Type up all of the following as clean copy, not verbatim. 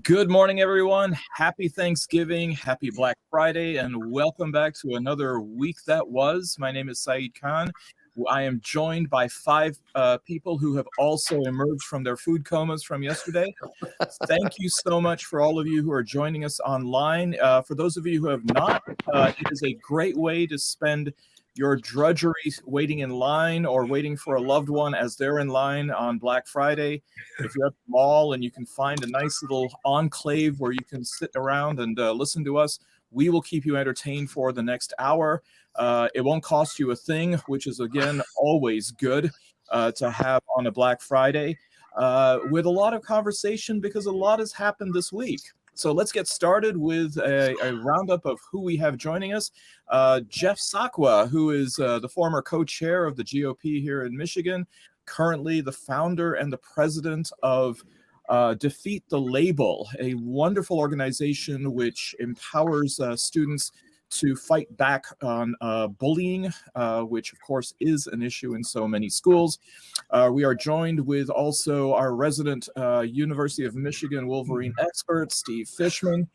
Good morning, everyone. Happy Thanksgiving, happy Black Friday, and welcome back to another week that was. My name is Saeed Khan. I am joined by five people who have also emerged from their food comas from yesterday. Thank you so much for all of you who are joining us online. For those of you who have not, it is a great way to spend your drudgery waiting in line or waiting for a loved one as they're in line on Black Friday. If you're at the mall and you can find a nice little enclave where you can sit around and listen to us, we will keep you entertained for the next hour. It won't cost you a thing, which is, again, always good to have on a Black Friday, with a lot of conversation because a lot has happened this week. So let's get started with a roundup of who we have joining us. Jeff Sakwa, who is the former co-chair of the GOP here in Michigan, currently the founder and the president of Defeat the Label, a wonderful organization which empowers students to fight back on bullying, which of course is an issue in so many schools. We are joined with also our resident University of Michigan Wolverine expert, Steve Fishman,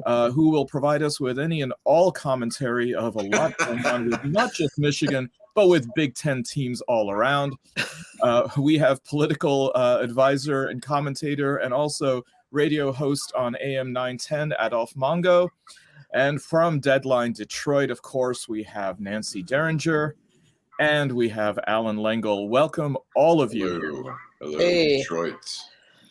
who will provide us with any and all commentary of a lot going on with not just Michigan, but with Big Ten teams all around. We have political advisor and commentator and also radio host on AM 910, Adolph Mongo. And from Deadline Detroit, of course, we have Nancy Derringer and we have Alan Lengel. Welcome, all of you. Hello, hey. Detroit.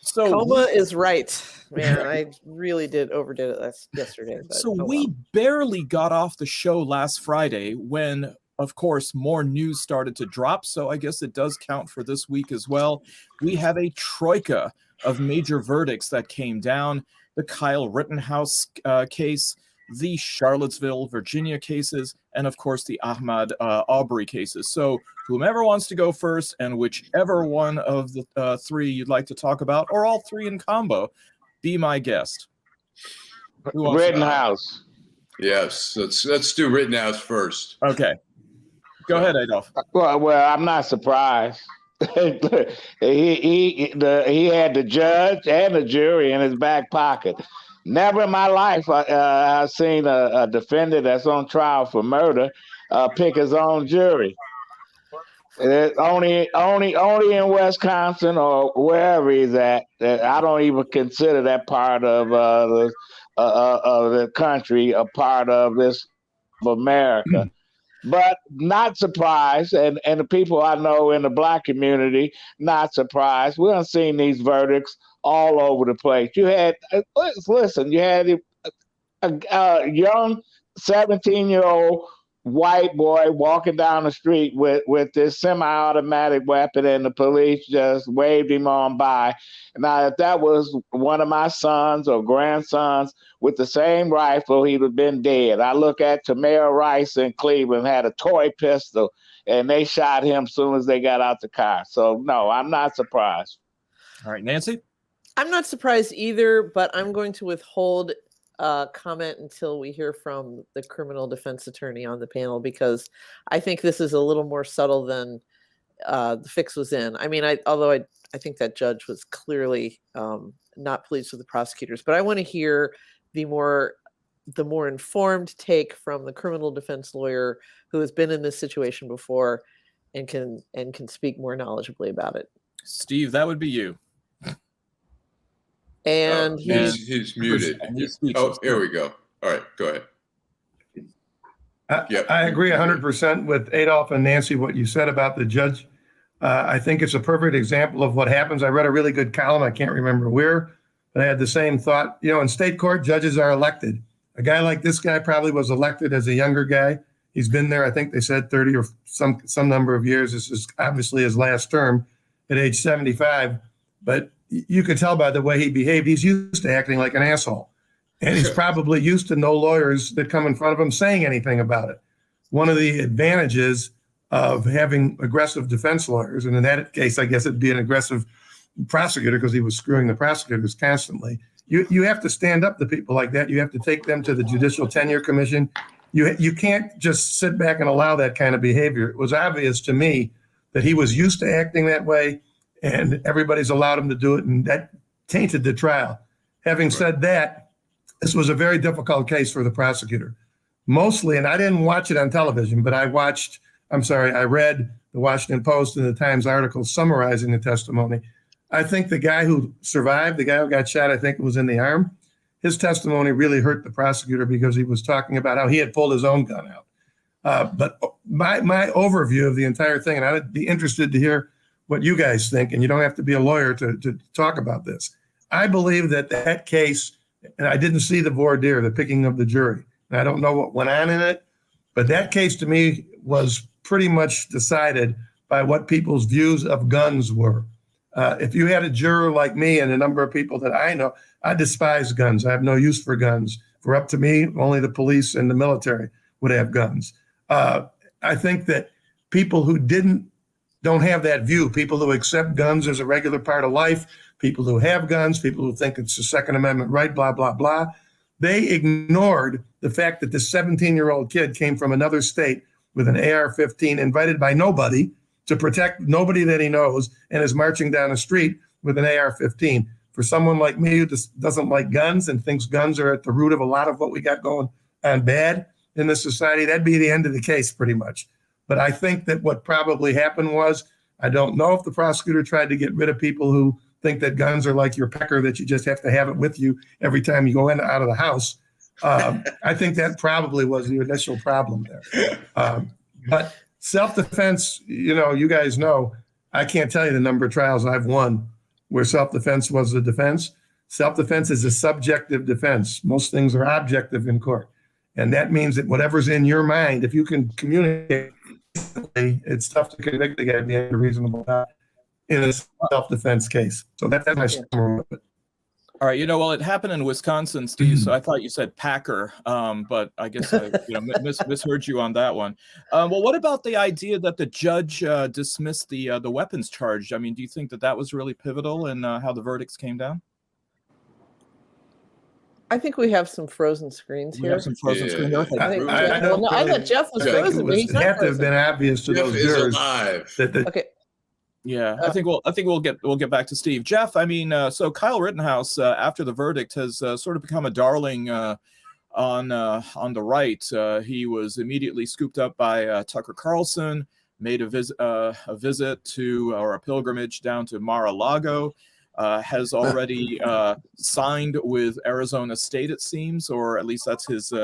So Coma is right. Man, I really overdid it yesterday. But, we barely got off the show last Friday when, of course, more news started to drop. So I guess it does count for this week as well. We have a troika of major verdicts that came down. The Kyle Rittenhouse case, the Charlottesville, Virginia cases, and of course the Ahmaud Arbery cases. So whomever wants to go first and whichever one of the three you'd like to talk about, or all three in combo, be my guest. Rittenhouse. Yes, let's do Rittenhouse first. Okay. Go ahead, Adolph. Well, I'm not surprised. he had the judge and the jury in his back pocket. Never in my life I've seen a defendant that's on trial for murder pick his own jury. Only in Wisconsin or wherever he's at. I don't even consider that part of the country a part of this of America. But not surprised, and the people I know in the Black community, not surprised. We done seen these verdicts all over the place. You had a young 17-year-old white boy walking down the street with this semi-automatic weapon, and the police just waved him on by. Now, if that was one of my sons or grandsons with the same rifle, he'd have been dead. I look at Tamir Rice in Cleveland, had a toy pistol, and they shot him as soon as they got out the car. So, no, I'm not surprised. All right, Nancy? I'm not surprised either, but I'm going to withhold comment until we hear from the criminal defense attorney on the panel, because I think this is a little more subtle than the fix was in. I mean, although I think that judge was clearly not pleased with the prosecutors, but I want to hear the more informed take from the criminal defense lawyer who has been in this situation before and can speak more knowledgeably about it. Steve, that would be you. And he's muted. Here we go. All right, go ahead. I agree 100% with Adolph and Nancy, what you said about the judge. I think it's a perfect example of what happens. I read a really good column. I can't remember where, but I had the same thought. You know, in state court, judges are elected. A guy like this guy probably was elected as a younger guy. He's been there, I think they said 30 or some number of years. This is obviously his last term at age 75. But you could tell by the way he behaved, he's used to acting like an asshole. And he's probably used to no lawyers that come in front of him saying anything about it. One of the advantages of having aggressive defense lawyers, and in that case, I guess it'd be an aggressive prosecutor because he was screwing the prosecutors constantly. You have to stand up to people like that. You have to take them to the Judicial Tenure Commission. You can't just sit back and allow that kind of behavior. It was obvious to me that he was used to acting that way, and everybody's allowed him to do it, and that tainted the trial. Having said that, this was a very difficult case for the prosecutor. Mostly, and I didn't watch it on television, but I read the Washington Post and the Times articles summarizing the testimony. I think the guy who survived, the guy who got shot, I think it was in the arm, his testimony really hurt the prosecutor because he was talking about how he had pulled his own gun out. But my overview of the entire thing, and I'd be interested to hear what you guys think, and you don't have to be a lawyer to talk about this. I believe that case, and I didn't see the voir dire, the picking of the jury, and I don't know what went on in it, but that case to me was pretty much decided by what people's views of guns were. If you had a juror like me and a number of people that I know, I despise guns. I have no use for guns. For up to me, only the police and the military would have guns. I think that people who don't have that view, people who accept guns as a regular part of life, people who have guns, people who think it's a Second Amendment right, blah, blah, blah, they ignored the fact that this 17-year-old kid came from another state with an AR-15, invited by nobody, to protect nobody that he knows, and is marching down the street with an AR-15. For someone like me who just doesn't like guns and thinks guns are at the root of a lot of what we got going on bad in this society, that'd be the end of the case pretty much. But I think that what probably happened was, I don't know if the prosecutor tried to get rid of people who think that guns are like your pecker, that you just have to have it with you every time you go in and out of the house. I think that probably was the initial problem there. But self-defense, you guys know, I can't tell you the number of trials I've won where self-defense was the defense. Self-defense is a subjective defense. Most things are objective in court. And that means that whatever's in your mind, if you can communicate, it's tough to convict the guy beyond a reasonable doubt in a self-defense case. So that's my summary of it. All right, well, it happened in Wisconsin, Steve. So I thought you said Packer, but I guess I misheard you on that one. Well, what about the idea that the judge dismissed the weapons charge? I mean, do you think that was really pivotal in how the verdicts came down? I think we have some frozen screens here. We have some frozen screens. I thought Jeff was frozen. It had to have been obvious to those jurors okay. Yeah, I think we'll get back to Steve. Jeff, I mean, so Kyle Rittenhouse after the verdict has sort of become a darling on the right. He was immediately scooped up by Tucker Carlson, made a visit to or a pilgrimage down to Mar-a-Lago, has already signed with Arizona State, it seems, or at least that's his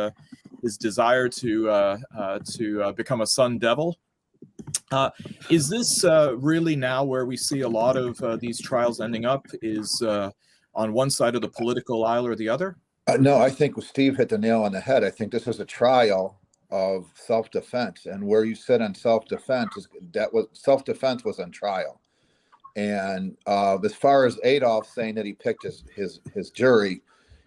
desire to become a Sun Devil. Is this really now where we see a lot of these trials ending up? Is on one side of the political aisle or the other? No, I think Steve hit the nail on the head. I think this is a trial of self-defense, and where you sit on self-defense self-defense was on trial. And as far as Adolph saying that he picked his jury,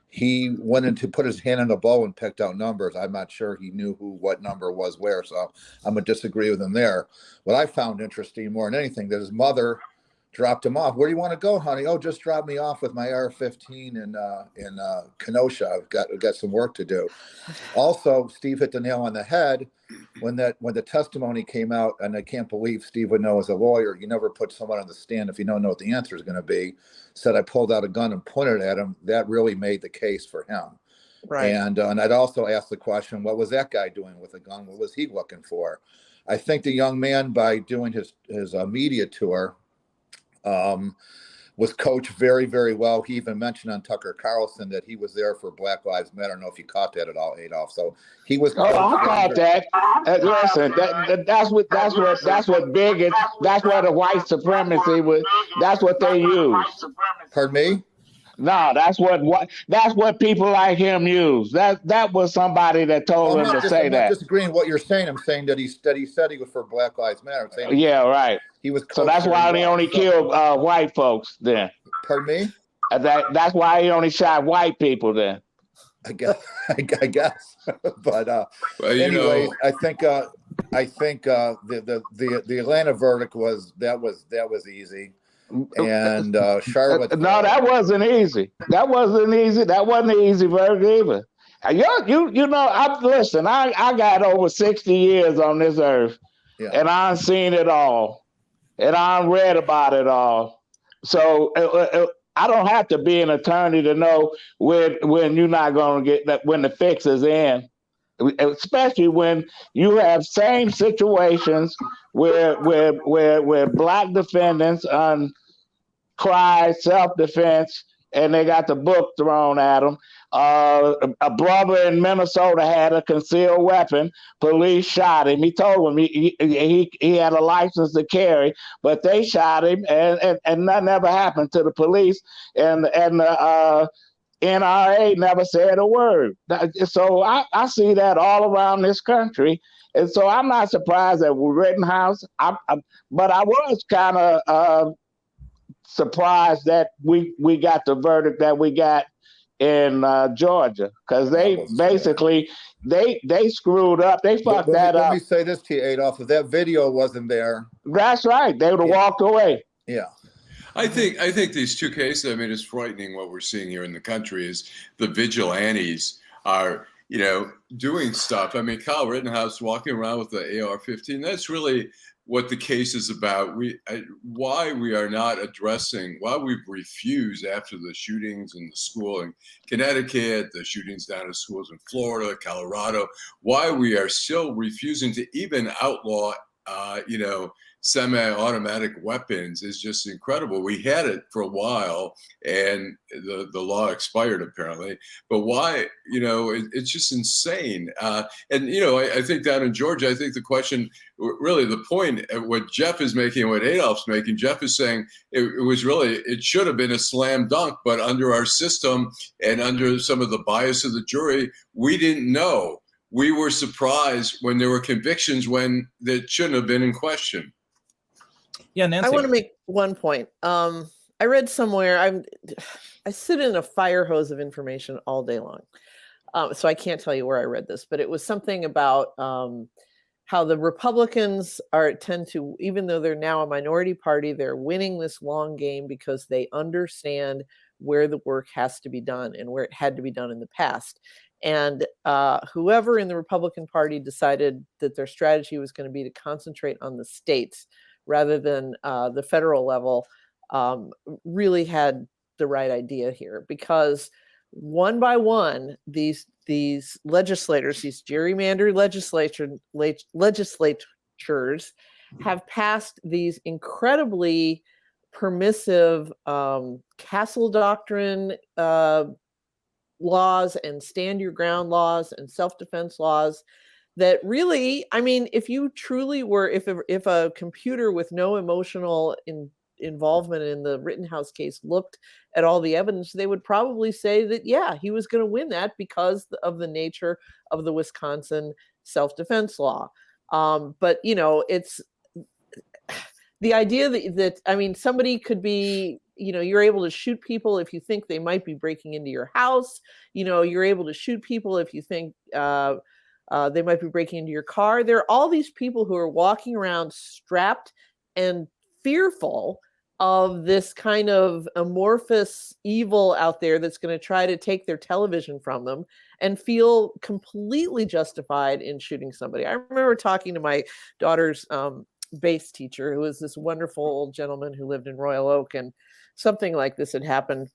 he went in to put his hand in the bowl and picked out numbers. I'm not sure he knew what number was where, so I'm going to disagree with him there. What I found interesting more than anything, that his mother dropped him off. Where do you want to go, honey? Oh, just drop me off with my AR-15 in Kenosha. I've got some work to do. Also, Steve hit the nail on the head when the testimony came out, and I can't believe Steve would know as a lawyer, you never put someone on the stand if you don't know what the answer is going to be. Said I pulled out a gun and pointed at him. That really made the case for him. Right. And I'd also ask the question, what was that guy doing with a gun? What was he looking for? I think the young man, by doing his media tour, was coached very, very well. He even mentioned on Tucker Carlson that he was there for Black Lives Matter. I don't know if you caught that at all, Adolph. So he was. Oh, I caught that. Listen, that's what bigots. That's what the white supremacy was. That's what they use. Pardon me? No, that's what people like him use. That was somebody that told him to say that. I'm not disagreeing with what you're saying. I'm saying that he said he was for Black Lives Matter. Yeah, right. He was. So that's why he only killed white folks then. Pardon me? That's why he only shot white people then. I guess. But anyways, I think the Atlanta verdict was easy. And Charlotte. No, that wasn't easy. That wasn't an easy verdict either. Listen. I got over 60 years on this earth, and I've seen it all, and I've read about it all. So I don't have to be an attorney to know when you're not going to get that, when the fix is in, especially when you have same situations where black defendants cry self-defense and they got the book thrown at them. A brother in Minnesota had a concealed weapon. Police shot him. He told him he had a license to carry, but they shot him, and nothing ever happened to the police. And the NRA never said a word. So I see that all around this country. And so I'm not surprised that Rittenhouse, but I was kind of surprised that we got the verdict that we got in Georgia, because they basically they screwed up. They fucked that up. Let me say this to you, Adolph. If that video wasn't there, that's right. They would have walked away. Yeah. I think these two cases, I mean, it's frightening what we're seeing here in the country is the vigilantes are, doing stuff. I mean, Kyle Rittenhouse walking around with the AR-15, that's really what the case is about. Why we are not addressing, why we've refused after the shootings in the school in Connecticut, the shootings down at schools in Florida, Colorado, why we are still refusing to even outlaw, semi-automatic weapons is just incredible. We had it for a while and the law expired apparently, but why, it's just insane. I think down in Georgia, I think the question, really the point, what Jeff is making, what Adolph's making, Jeff is saying it should have been a slam dunk, but under our system and under some of the bias of the jury, we didn't know. We were surprised when there were convictions when that shouldn't have been in question. Yeah, Nancy. I want to make one point. I read somewhere, I sit in a fire hose of information all day long. So I can't tell you where I read this, but it was something about how the Republicans tend to, even though they're now a minority party, they're winning this long game because they understand where the work has to be done and where it had to be done in the past. And whoever in the Republican Party decided that their strategy was going to be to concentrate on the states rather than the federal level, really had the right idea here, because one by one, these legislators, these gerrymandered legislatures have passed these incredibly permissive castle doctrine laws and stand your ground laws and self-defense laws that really, I mean, if you truly were, if a computer with no emotional involvement in the Rittenhouse case looked at all the evidence, they would probably say that, yeah, he was going to win that because of the nature of the Wisconsin self-defense law. But, it's the idea that, I mean, somebody could be, you're able to shoot people if you think they might be breaking into your house. You're able to shoot people if you think they might be breaking into your car. There are all these people who are walking around strapped and fearful of this kind of amorphous evil out there that's going to try to take their television from them, and feel completely justified in shooting somebody. I remember talking to my daughter's bass teacher, who was this wonderful old gentleman who lived in Royal Oak, and something like this had happened.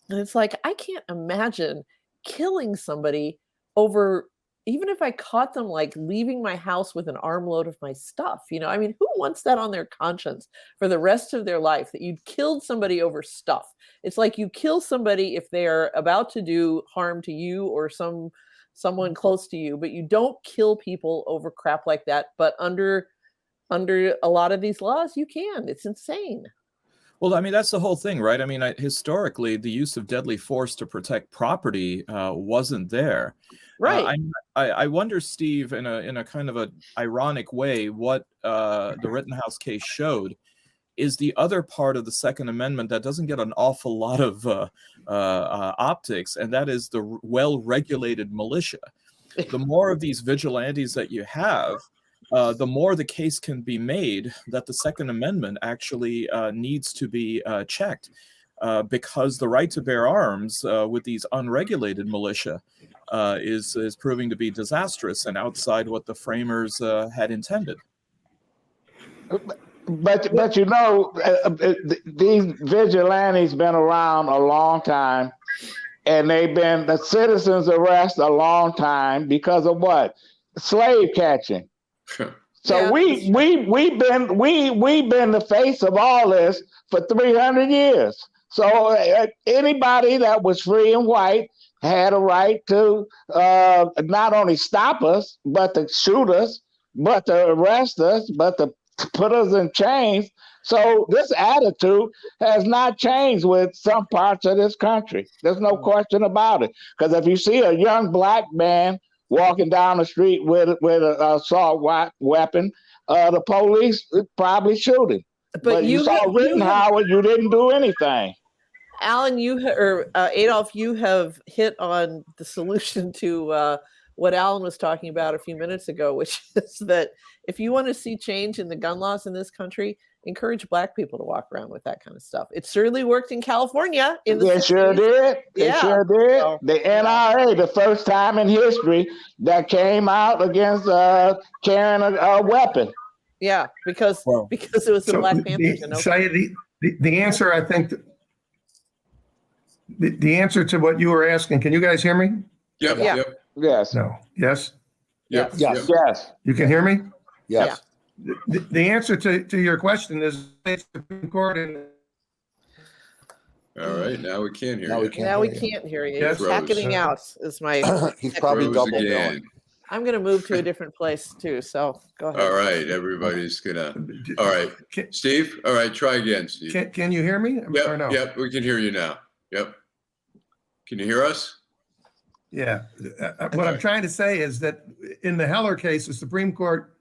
And it's like, I can't imagine killing somebody over, even if I caught them like leaving my house with an armload of my stuff, I mean, who wants that on their conscience for the rest of their life, that you'd killed somebody over stuff? It's like you kill somebody if they're about to do harm to you or someone close to you, but you don't kill people over crap like that. But under a lot of these laws, you can. It's insane. Well, I mean, that's the whole thing, right? I mean, historically, the use of deadly force to protect property wasn't there. Right. I wonder, Steve, in a kind of an ironic way, what the Rittenhouse case showed is the other part of the Second Amendment that doesn't get an awful lot of optics, and that is the well-regulated militia. The more of these vigilantes that you have, the more the case can be made that the Second Amendment actually needs to be checked, because the right to bear arms with these unregulated militia is proving to be disastrous and outside what the framers had intended. But you know, these vigilantes been around a long time, and they've been the citizens arrest a long time because of what? Slave catching. So Yeah, we've been the face of all this for 300 years. So anybody that was free and white had a right to not only stop us, but to shoot us, but to arrest us, but to put us in chains. So this attitude has not changed with some parts of this country. There's no question about it. Because if you see a young black man walking down the street with an assault weapon, the police probably shoot him. But you saw Rittenhouse, you didn't do anything. Alan, Adolf, you have hit on the solution to what Alan was talking about a few minutes ago, which is that if you want to see change in the gun laws in this country, encourage black people to walk around with that kind of stuff. It certainly worked in California. They sure did. They sure did. So, the NRA, the first time in history that came out against carrying a weapon. Yeah, because it was the Black Panthers. The answer, I think, the answer to what you were asking, can you guys hear me? Yep. Yeah. Yep. Yes. No. Yes? Yep. Yes. Yes. You can hear me? Yes. The answer to your question is the Supreme Court. All right, now we can't hear you. We can't hear you. Yes. It's hackening out is my. He's probably Froze double again. billing. I'm going to move to a different place too. So go ahead. All right, everybody's gonna. All right, Steve. All right, try again, Steve. Can you hear me? Yep. Or no? Yep. We can hear you now. Yep. Can you hear us? Yeah. What I'm trying to say is that in the Heller case, the Supreme Court,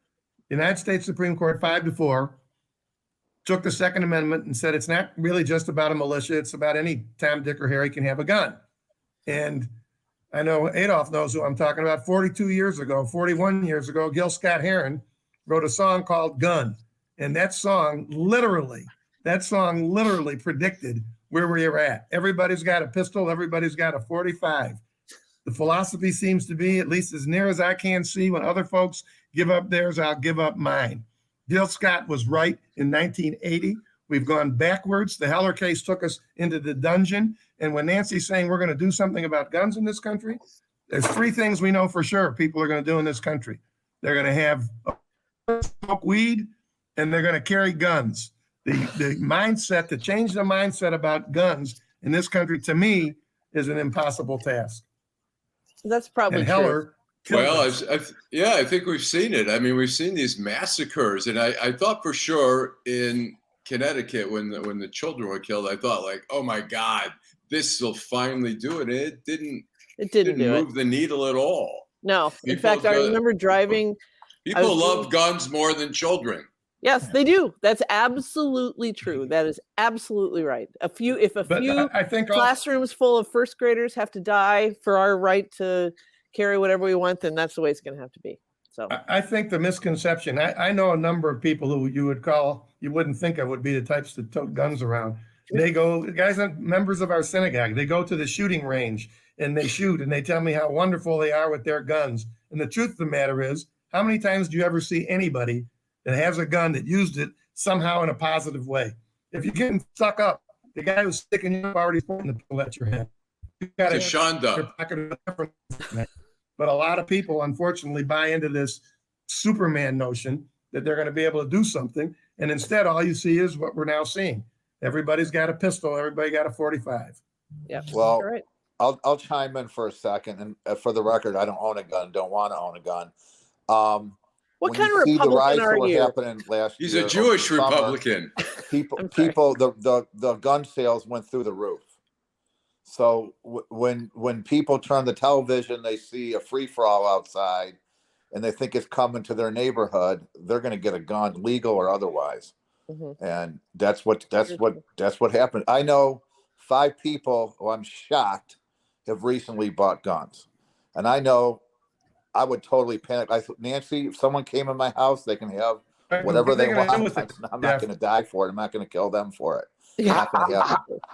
United States Supreme Court 5-4, took the Second Amendment and said it's not really just about a militia. It's about any Tom, Dick, or Harry can have a gun. And I know Adolf knows who I'm talking about. 41 years ago, Gil Scott-Heron wrote a song called Gun. And that song literally predicted where we are at. Everybody's got a pistol. Everybody's got a 45. The philosophy seems to be, at least as near as I can see, when other folks give up theirs, I'll give up mine. Gil Scott was right in 1980. We've gone backwards. The Heller case took us into the dungeon. And when Nancy's saying we're going to do something about guns in this country, there's three things we know for sure people are going to do in this country. They're going to have smoke weed, and they're going to carry guns. The mindset, to change the mindset about guns in this country, to me, is an impossible task. That's probably and true. Heller. Well, I think we've seen it. I mean, we've seen these massacres, and I thought for sure in Connecticut when the children were killed, I thought like, oh my God, this will finally do it. It didn't move the needle at all. No, in fact, I remember driving. People love guns more than children. Yes, they do. That's absolutely true. That is absolutely right. If a few classrooms full of first graders have to die for our right to carry whatever we want, then that's the way it's going to have to be. So I think the misconception, I know a number of people who you wouldn't think of would be the types that tote guns around. They go, guys, members of our synagogue, they go to the shooting range and they shoot and they tell me how wonderful they are with their guns. And the truth of the matter is, how many times do you ever see anybody that has a gun that used it somehow in a positive way? If you're getting stuck up, the guy who's sticking you up already pointing the pistol at your head. You got it. But a lot of people, unfortunately, buy into this Superman notion that they're going to be able to do something. And instead, all you see is what we're now seeing. Everybody's got a pistol. Everybody got a 45. Yeah. Well, right. I'll chime in for a second. And for the record, I don't own a gun. Don't want to own a gun. What kind of Republican are you? He's a Jewish Republican. People, the gun sales went through the roof. So when people turn the television, they see a free-for-all outside, and they think it's coming to their neighborhood. They're going to get a gun, legal or otherwise, and that's what happened. I know 5 people who I'm shocked have recently bought guns, and I know I would totally panic. Nancy, if someone came in my house, they can have whatever they want. I'm not going to die for it. I'm not going to kill them for it. Yeah.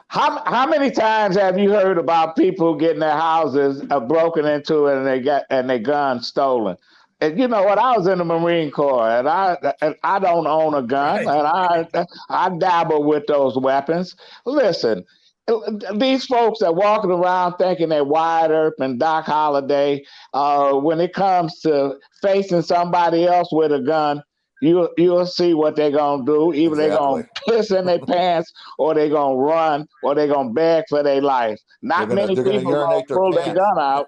How many times have you heard about people getting their houses broken into and their guns stolen? And you know what? I was in the Marine Corps, and I don't own a gun, Right. and I dabble with those weapons. Listen, these folks that walking around thinking they're Wyatt Earp and Doc Holliday, when it comes to facing somebody else with a gun, you'll see what they're gonna do. Either they're gonna piss in their pants, or they're gonna run, or they're gonna beg for their life. Not many they're gonna people gonna urinate their pull their pants. gun out.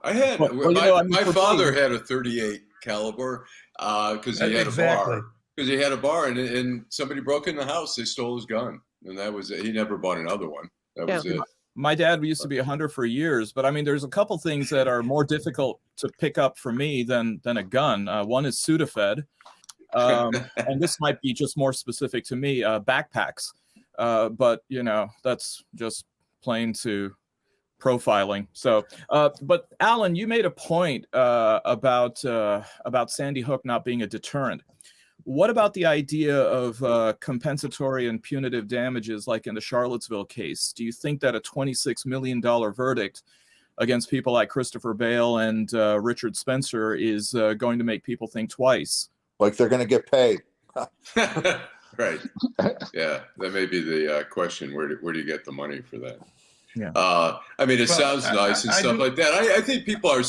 I had my father had a 38 caliber because he had a bar. Because he had a bar, and somebody broke in the house. They stole his gun, and that was it. He never bought another one. That was it. My dad used to be a hunter for years, but I mean, there's a couple things that are more difficult to pick up for me than a gun. One is Sudafed, and this might be just more specific to me. Backpacks, but you know, that's just plain to profiling. So, but Alan, you made a point about Sandy Hook not being a deterrent. What about the idea of compensatory and punitive damages, like in the Charlottesville case? Do you think that a $26 million verdict against people like Christopher Bale and Richard Spencer is going to make people think twice? Like they're going to get paid. Right. Yeah, that may be the question. Where do you get the money for that? Yeah. I mean, it sounds nice and stuff like that. I think people are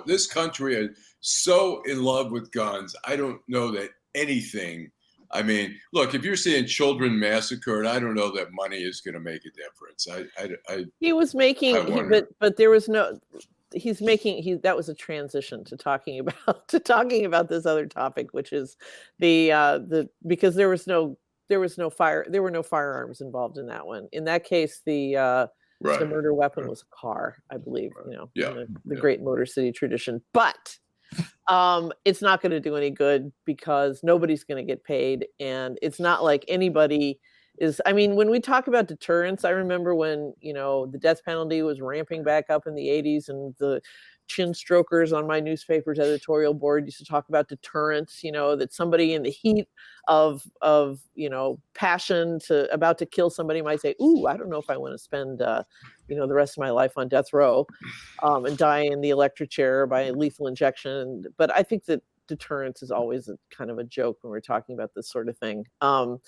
this country is so in love with guns. I don't know that anything. I mean, look, if you're seeing children massacred, I don't know that money is going to make a difference. He was making, but there was no. That was a transition to talking about this other topic, which is because there were no firearms involved in that one. In that case, the murder weapon was a car, I believe. You know, in the great Motor City tradition, but. It's not going to do any good because nobody's going to get paid, and it's not like anybody is. I mean, when we talk about deterrence, I remember when the death penalty was ramping back up in the 80s, and the chin strokers on my newspaper's editorial board used to talk about deterrence. That somebody in the heat of passion about to kill somebody might say, "Ooh, I don't know if I want to spend the rest of my life on death row and die in the electric chair by lethal injection." But I think that deterrence is always kind of a joke when we're talking about this sort of thing. I'm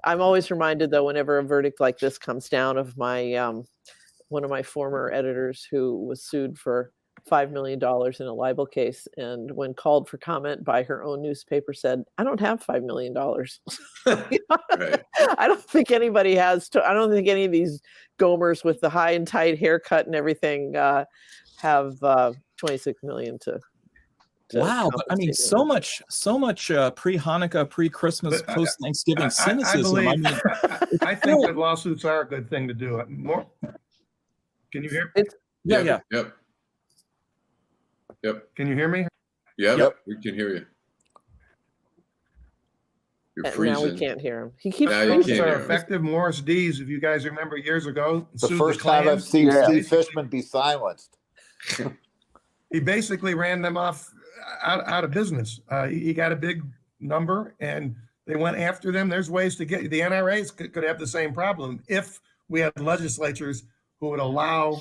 always reminded, though, whenever a verdict like this comes down, of my one of my former editors who was sued for $5 million in a libel case, and when called for comment by her own newspaper said, "I don't have $5 million." Right. I don't think anybody has. I don't think any of these Gomers with the high and tight haircut and everything have $26 million to wow, but I mean, so much pre-Hanukkah, pre-Christmas, post-Thanksgiving cynicism. I think that lawsuits are a good thing to do. Can you hear me? Yeah. Yep. Can you hear me? Yep. We can hear you. You're freezing. Now we can't hear him. He keeps effective Morris D's, if you guys remember years ago. The first time I've seen Steve Fishman be silenced. He basically ran them off out of business. He got a big number, and they went after them. There's ways to get the NRAs could have the same problem if we had legislatures who would allow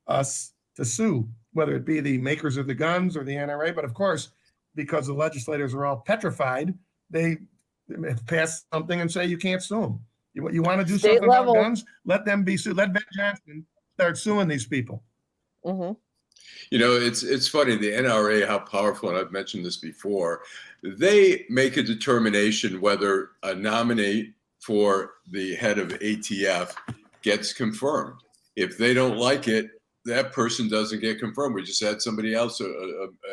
us to sue, whether it be the makers of the guns or the NRA. But of course, because the legislators are all petrified, they pass something and say you can't sue them. You want to do something about guns? Let them be sued. Let Ben Johnson start suing these people. Mm-hmm. It's funny, the NRA, how powerful, and I've mentioned this before, they make a determination whether a nominee for the head of ATF gets confirmed. If they don't like it, that person doesn't get confirmed. We just had somebody else,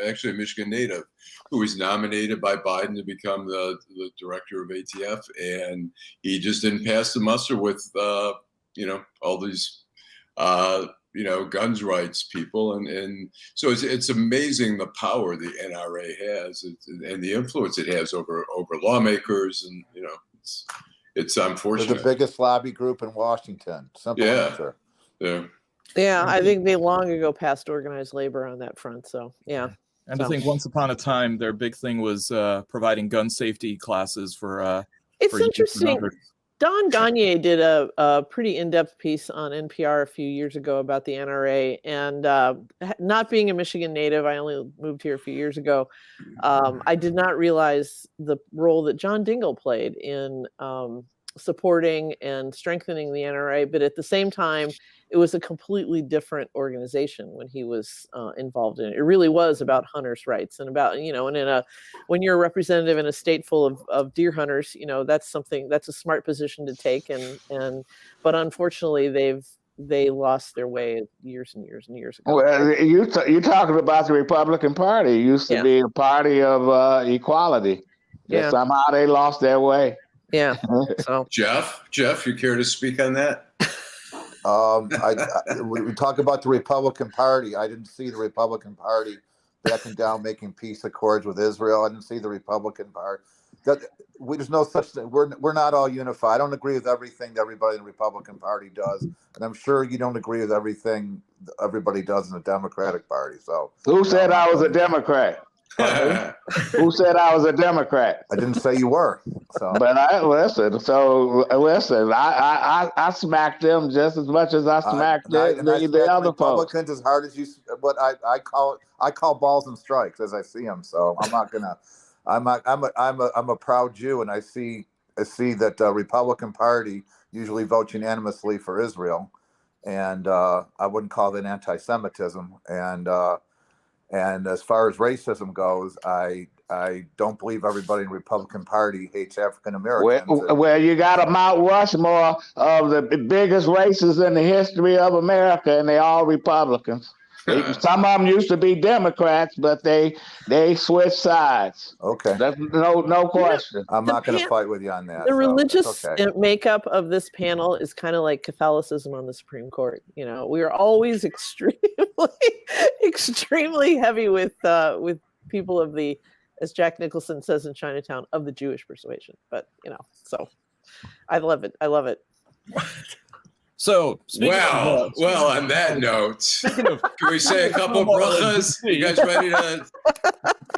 actually a Michigan native, who was nominated by Biden to become the director of ATF, and he just didn't pass the muster with all these guns rights people, and so it's amazing the power the NRA has and the influence it has over lawmakers, and it's unfortunate. They're the biggest lobby group in Washington. Simple answer. Yeah, I think they long ago passed organized labor on that front. So yeah. And I think once upon a time, their big thing was providing gun safety classes for. It's interesting. Don Gagné did a pretty in-depth piece on NPR a few years ago about the NRA, and not being a Michigan native, I only moved here a few years ago. I did not realize the role that John Dingell played in supporting and strengthening the NRA, but at the same time, it was a completely different organization when he was involved in it. It really was about hunters' rights and about, and when you're a representative in a state full of deer hunters, that's a smart position to take. But unfortunately, they lost their way years and years and years ago. Well, you're talking about the Republican Party. It used to be a party of equality. Yeah. Somehow they lost their way. Yeah. So Jeff, you care to speak on that? We talk about the Republican Party. I didn't see the Republican Party backing down, making peace accords with Israel. I didn't see the Republican Party. There's no such thing. We're not all unified. I don't agree with everything that everybody in the Republican Party does, and I'm sure you don't agree with everything everybody does in the Democratic Party. So who said I was a Democrat? Who said I was a Democrat? I didn't say you were. So, but I listen. So listen, I smacked them just as much as I smacked the other Republicans folks. as hard as you. But I call balls and strikes as I see them. So I'm not gonna. I'm a proud Jew, and I see that the Republican Party usually votes unanimously for Israel, and I wouldn't call that anti-Semitism. And as far as racism goes, I don't believe everybody in the Republican Party hates African Americans. Well, you got a Mount Rushmore of the biggest races in the history of America, and they all Republicans. Some of them used to be Democrats, but they switched sides. Okay, that's no question. I'm not going to fight with you on that. The religious makeup of this panel is kind of like Catholicism on the Supreme Court. We are always extremely heavy with people of the, as Jack Nicholson says in Chinatown, of the Jewish persuasion. But so I love it. So, well, on that note, can we say a couple brachas? You guys ready to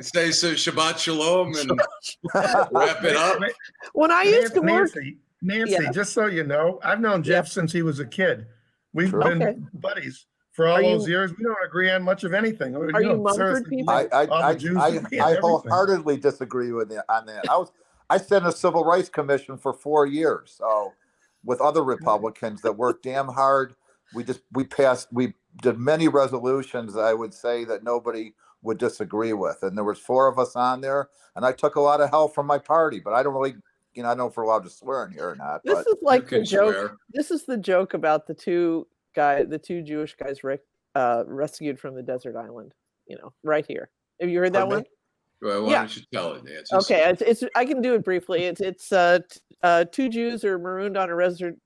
say Shabbat Shalom and wrap it up? When I used to work, Nancy, just so you know, I've known Jeff since he was a kid. We've been buddies for all those years. We don't agree on much of anything. Are you Mumford people? I wholeheartedly disagree with you on that. I sat in a civil rights commission for 4 years, so. With other Republicans that worked damn hard. We did many resolutions I would say that nobody would disagree with. And there was 4 of us on there, and I took a lot of help from my party, but I don't really, I don't know if we're allowed to swear in here or not. This is like the joke. This is the joke about the two Jewish guys rescued from the desert island, right here. Have you heard that one? Well, why don't you tell it, Nancy? Okay, it's I can do it briefly. It's 2 Jews are marooned on a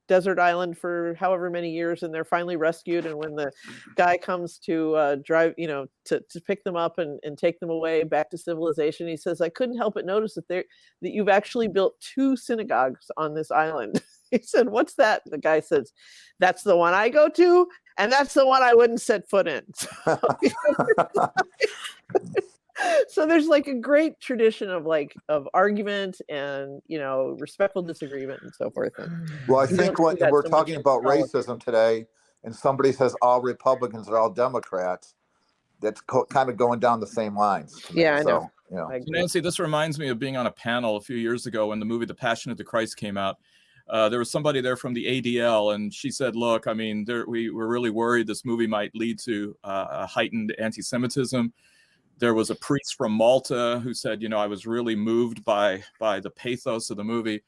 desert island for however many years, and they're finally rescued. And when the guy comes to drive, to pick them up and take them away back to civilization, he says, "I couldn't help but notice that you've actually built 2 synagogues on this island." He said, "What's that?" The guy says, "That's the one I go to, and that's the one I wouldn't set foot in." So there's like a great tradition of argument and respectful disagreement and so forth. Well, I think when we're talking about racism today, and somebody says all Republicans are all Democrats, that's kind of going down the same lines. Yeah, I know. Nancy, this reminds me of being on a panel a few years ago when the movie The Passion of the Christ came out. There was somebody there from the ADL, and she said, "Look, I mean, we were really worried this movie might lead to heightened anti-Semitism." There was a priest from Malta who said, I was really moved by the pathos of the movie.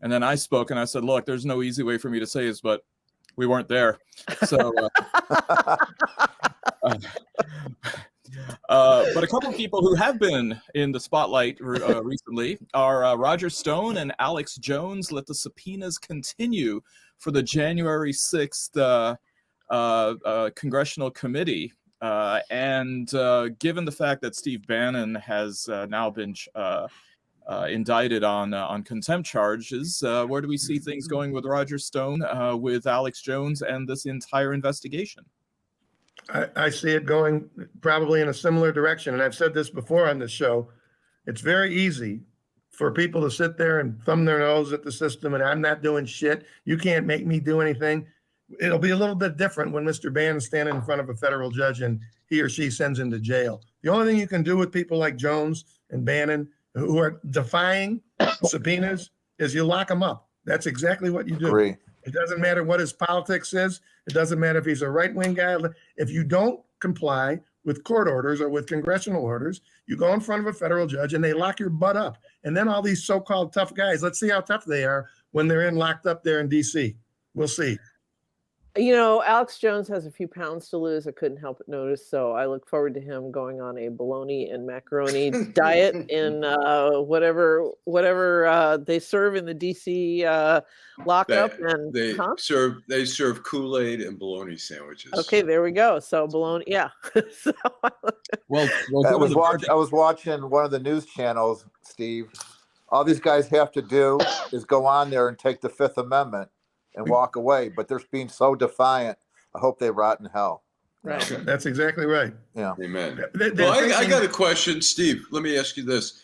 And then I spoke and I said, "Look, there's no easy way for me to say this, but we weren't there." So, but a couple of people who have been in the spotlight recently are Roger Stone and Alex Jones. Let the subpoenas continue for the January 6th congressional committee. And given the fact that Steve Bannon has now been indicted on contempt charges, where do we see things going with Roger Stone, with Alex Jones, and this entire investigation? I see it going probably in a similar direction. And I've said this before on this show. It's very easy for people to sit there and thumb their nose at the system and I'm not doing shit. You can't make me do anything. It'll be a little bit different when Mr. Bannon's standing in front of a federal judge and he or she sends him to jail. The only thing you can do with people like Jones and Bannon who are defying subpoenas is you lock them up. That's exactly what you do. Agree. It doesn't matter what his politics is. It doesn't matter if he's a right-wing guy. If you don't comply with court orders or with congressional orders, you go in front of a federal judge and they lock your butt up. And then all these so-called tough guys, let's see how tough they are when they're locked up there in DC. We'll see. You know, Alex Jones has a few pounds to lose. I couldn't help but notice. So I look forward to him going on a bologna and macaroni diet in whatever they serve in the DC lockup. They serve Kool-Aid and bologna sandwiches. Okay, there we go. So bologna, yeah. So, I was watching one of the news channels, Steve. All these guys have to do is go on there and take the Fifth Amendment and walk away, but they're being so defiant. I hope they rot in hell. Right. That's exactly right. Yeah. Amen. I got a question, Steve. Let me ask you this.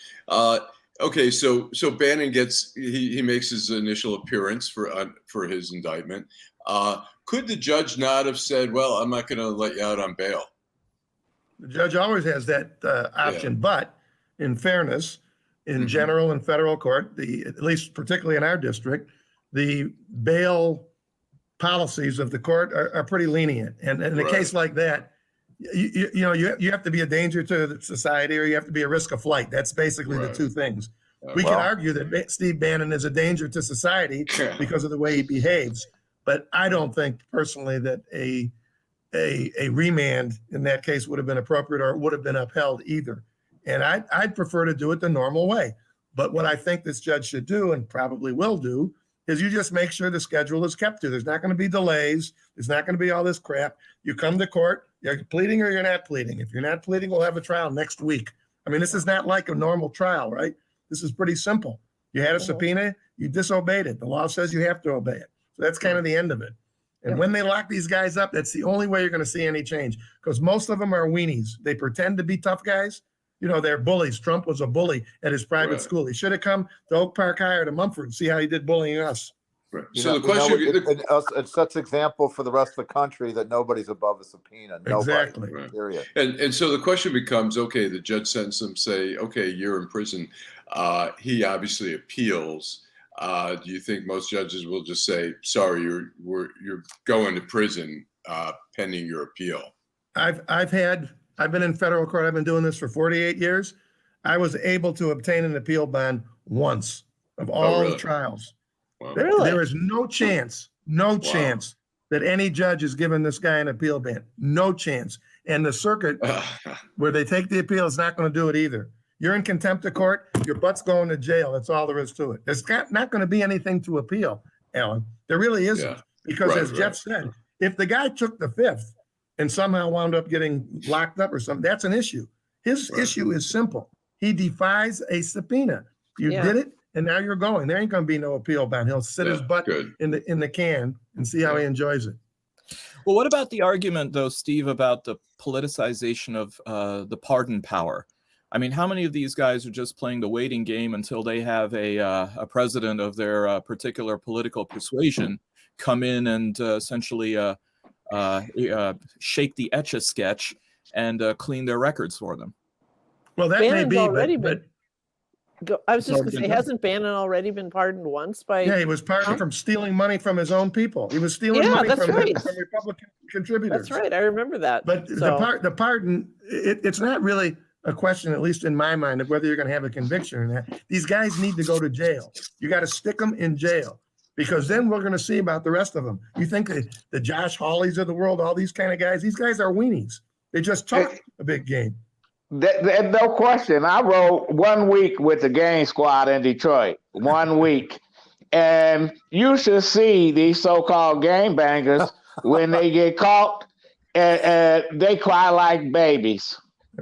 Okay, so Bannon he makes his initial appearance for his indictment. Could the judge not have said, "Well, I'm not going to let you out on bail"? The judge always has that option, but in fairness, in general and federal court, at least particularly in our district, the bail policies of the court are pretty lenient. And in a case like that, you have to be a danger to the society or you have to be a risk of flight. That's basically the two things. We can argue that Steve Bannon is a danger to society because of the way he behaves, but I don't think personally that a remand in that case would have been appropriate or would have been upheld either. And I'd prefer to do it the normal way. But what I think this judge should do and probably will do is you just make sure the schedule is kept to. There's not going to be delays. There's not going to be all this crap. You come to court, you're pleading or you're not pleading. If you're not pleading, we'll have a trial next week. I mean, this is not like a normal trial, right? This is pretty simple. You had a subpoena, you disobeyed it. The law says you have to obey it. So that's kind of the end of it. And when they lock these guys up, that's the only way you're going to see any change because most of them are weenies. They pretend to be tough guys. You know, they're bullies. Trump was a bully at his private school. He should have come to Oak Park High or to Mumford and see how he did bullying us. Right. So the question, it sets example for the rest of the country that nobody's above a subpoena. Exactly. Nobody, period. And so the question becomes, okay, the judge sentenced him, say, okay, you're in prison. He obviously appeals. Do you think most judges will just say, sorry, you're going to prison pending your appeal? I've been in federal court. I've been doing this for 48 years. I was able to obtain an appeal bond once of all the trials. Wow. Really? There is no chance that any judge is giving this guy an appeal band. No chance. And the circuit where they take the appeal is not going to do it either. You're in contempt of court. Your butt's going to jail. That's all there is to it. There's not going to be anything to appeal, Alan. There really isn't. Because as Jeff said, if the guy took the fifth and somehow wound up getting locked up or something, that's an issue. His issue is simple. He defies a subpoena. You did it, and now you're going. There ain't going to be no appeal bound. He'll sit his butt in the can and see how he enjoys it. Well, what about the argument, though, Steve, about the politicization of the pardon power? I mean, how many of these guys are just playing the waiting game until they have a president of their particular political persuasion come in and essentially shake the Etch-a-Sketch and clean their records for them? Well, that Bannon's may be, but I was just going to say, hasn't Bannon already been pardoned once by? Yeah, he was pardoned from stealing money from his own people. He was stealing money from Republican contributors. That's right. I remember that. But the pardon, it's not really a question, at least in my mind, of whether you're going to have a conviction or not. These guys need to go to jail. You got to stick them in jail. Because then we're going to see about the rest of them. You think the Josh Hawleys of the world, all these kind of guys, these guys are weenies. They just talk a big game. No question. I rode 1 week with the gang squad in Detroit. 1 week. And you should see these so-called gangbangers when they get caught, and they cry like babies.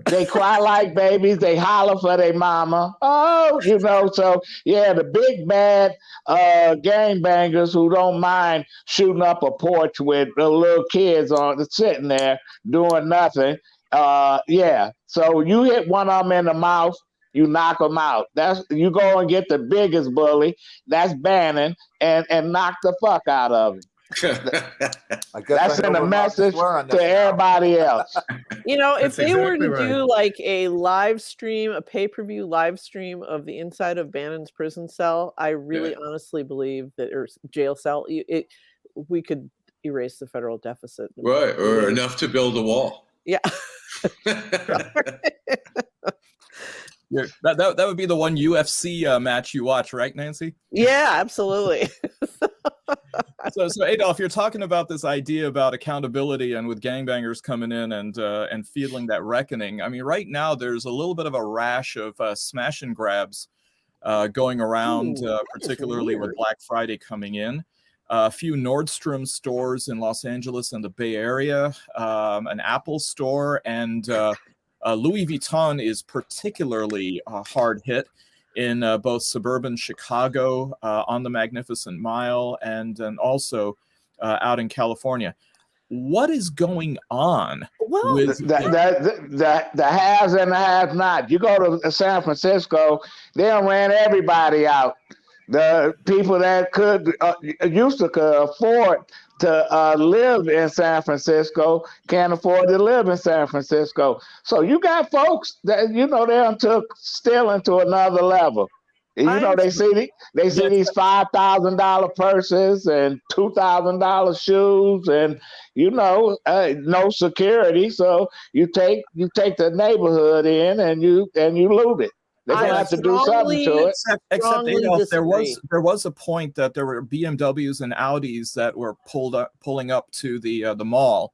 They cry like babies. They holler for their mama. Oh, so yeah, the big bad gangbangers who don't mind shooting up a porch with the little kids sitting there doing nothing. So you hit one of them in the mouth, you knock them out. That's you go and get the biggest bully, that's Bannon, and knock the fuck out of him. I guess That's I know in a we're allowed message swear on to this now. everybody else. You know, if That's they were exactly to right. do like a live stream, a pay-per-view live stream of the inside of Bannon's prison cell, I really honestly believe that, or jail cell, we could erase the federal deficit. Right, or enough to build a wall. Yeah. Yeah, that would be the one UFC match you watch, right, Nancy? Yeah, absolutely. So Adolf, you're talking about this idea about accountability and with gangbangers coming in and feeling that reckoning. I mean, right now there's a little bit of a rash of smash and grabs going around, particularly with Black Friday coming in. A few Nordstrom stores in Los Angeles and the Bay Area, an Apple store, and Louis Vuitton is particularly hard hit in both suburban Chicago on the Magnificent Mile and also out in California. What is going on? Well, with the haves and the have not. You go to San Francisco, they ran everybody out. The people that used to afford to live in San Francisco can't afford to live in San Francisco. So you got folks that they took stealing to another level. They see these $5,000 purses and $2,000 shoes, and no security. So you take the neighborhood in and you loot it. They're gonna have to do something to it. Except Adolf, there was a point that there were BMWs and Audis that were pulling up to the mall,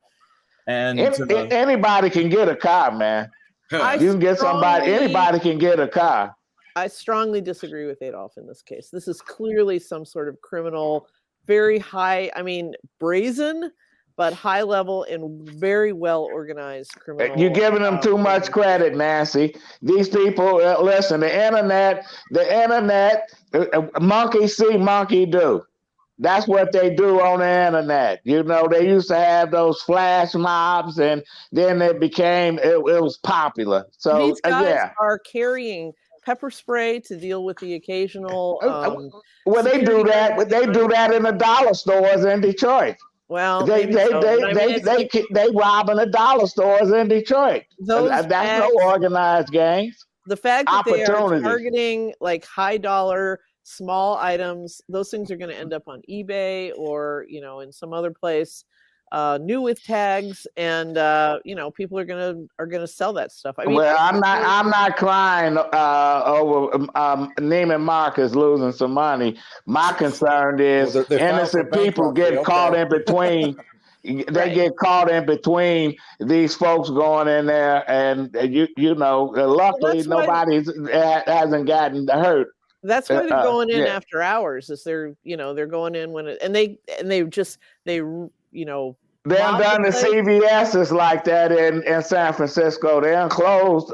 and anybody can get a car, man. You can get somebody. Anybody can get a car. I strongly disagree with Adolf in this case. This is clearly some sort of criminal, very high. I mean, brazen, but high level and very well organized criminal. You're giving them too much credit, Nancy. These people, listen, the internet, monkey see, monkey do. That's what they do on the internet. They used to have those flash mobs, and then it was popular. So these guys are carrying pepper spray to deal with the occasional. Well, they do that. They do that in the dollar stores in Detroit. Well, they robbing the dollar stores in Detroit. That's no organized gangs. The fact that they are targeting like high dollar small items, those things are going to end up on eBay or in some other place, new with tags, and people are gonna sell that stuff. I mean, I'm not crying over Neiman Marcus losing some money. My concern is innocent people get caught in between. They get caught in between these folks going in there, and luckily nobody hasn't gotten hurt. That's why they're going in after hours. Is they're going in when they done the CVS's like that in San Francisco. They unclosed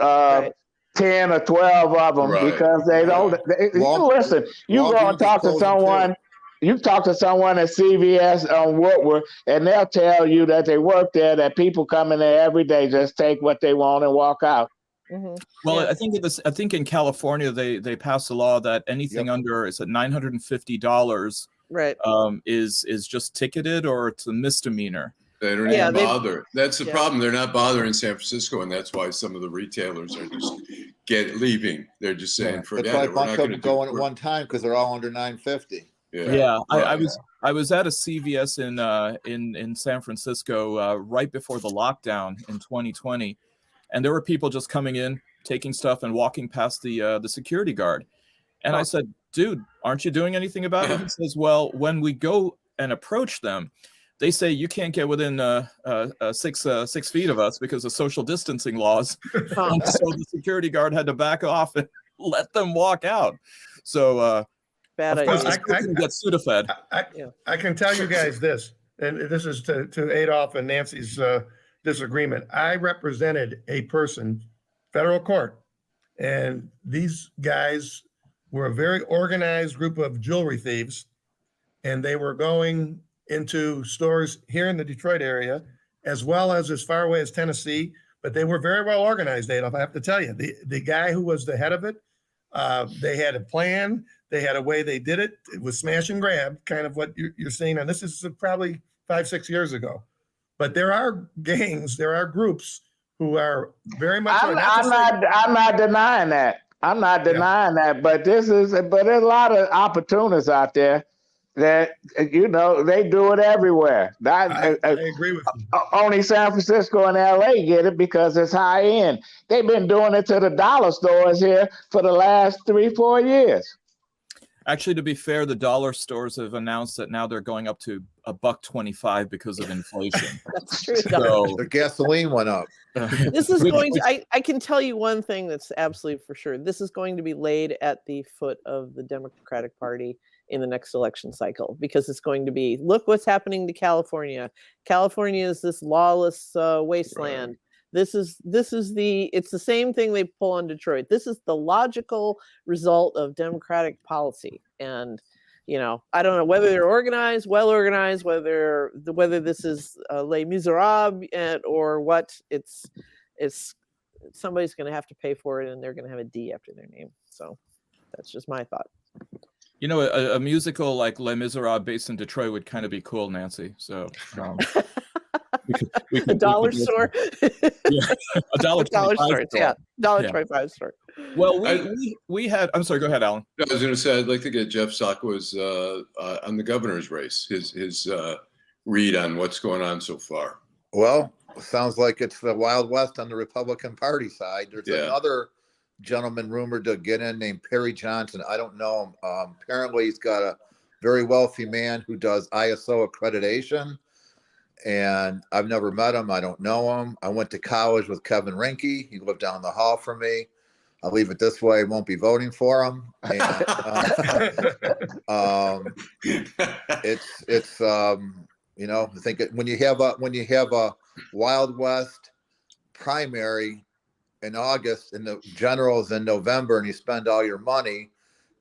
10 or 12 of them because they don't. Listen, you go and talk to someone. You talk to someone at CVS on Woodward, and they'll tell you that they work there. That people come in there every day, just take what they want and walk out. Mm-hmm. Well, I think in California they passed a law that anything under $950 is just ticketed, or it's a misdemeanor. They don't even bother. That's the problem. They're not bothering in San Francisco, and that's why some of the retailers are just leaving. They're just saying, forget it. That's why a bunch of them going at one time because they're all under $950. I was at a CVS in San Francisco right before the lockdown in 2020. And there were people just coming in, taking stuff, and walking past the security guard. And I said, "Dude, aren't you doing anything about it?" He says, "Well, when we go and approach them, they say you can't get within 6 feet of us because of social distancing laws." And so the security guard had to back off and let them walk out. So bad idea. I get Sudafed. I can tell you guys this, and this is to Adolf and Nancy's disagreement. I represented a person, federal court, and these guys were a very organized group of jewelry thieves, and they were going into stores here in the Detroit area, as well as far away as Tennessee, but they were very well organized, Adolf. I have to tell you, the guy who was the head of it, they had a plan. They had a way they did it. It was smash and grab, kind of what you're seeing. And this is probably 5-6 years ago. But there are gangs, there are groups who are very much. I'm not denying that. I'm not denying that. But there's a lot of opportunists out there that they do it everywhere. I agree with you. Only San Francisco and LA get it because it's high end. They've been doing it to the dollar stores here for the last 3-4 years. Actually, to be fair, the dollar stores have announced that now they're going up to $1.25 because of inflation. That's true. So, The gasoline went up. This is going to, I can tell you one thing that's absolutely for sure. This is going to be laid at the foot of the Democratic Party in the next election cycle, because it's going to be, look what's happening to California. California is this lawless wasteland. Right. It's the same thing they pull on Detroit. This is the logical result of Democratic policy. And, I don't know whether they're organized, well organized, whether this is Les Miserables or what. It's somebody's going to have to pay for it, and they're going to have a D after their name. So that's just my thought. A musical like Les Miserables based in Detroit would kind of be cool, Nancy. So we could a dollar store. Yeah, a dollar store. Yeah, $1.25 store. Well, we had. I'm sorry. Go ahead, Alan. I was going to say I'd like to get Jeff Sokka's on the governor's race. His read on what's going on so far. Well, sounds like it's the Wild West on the Republican Party side. There's another gentleman rumored to get in named Perry Johnson. I don't know him. Apparently, he's got a very wealthy man who does ISO accreditation. And I've never met him. I don't know him. I went to college with Kevin Rinke. He lived down the hall from me. I'll leave it this way. I won't be voting for him. And, it's I think when you have a Wild West primary in August and the generals in November, and you spend all your money,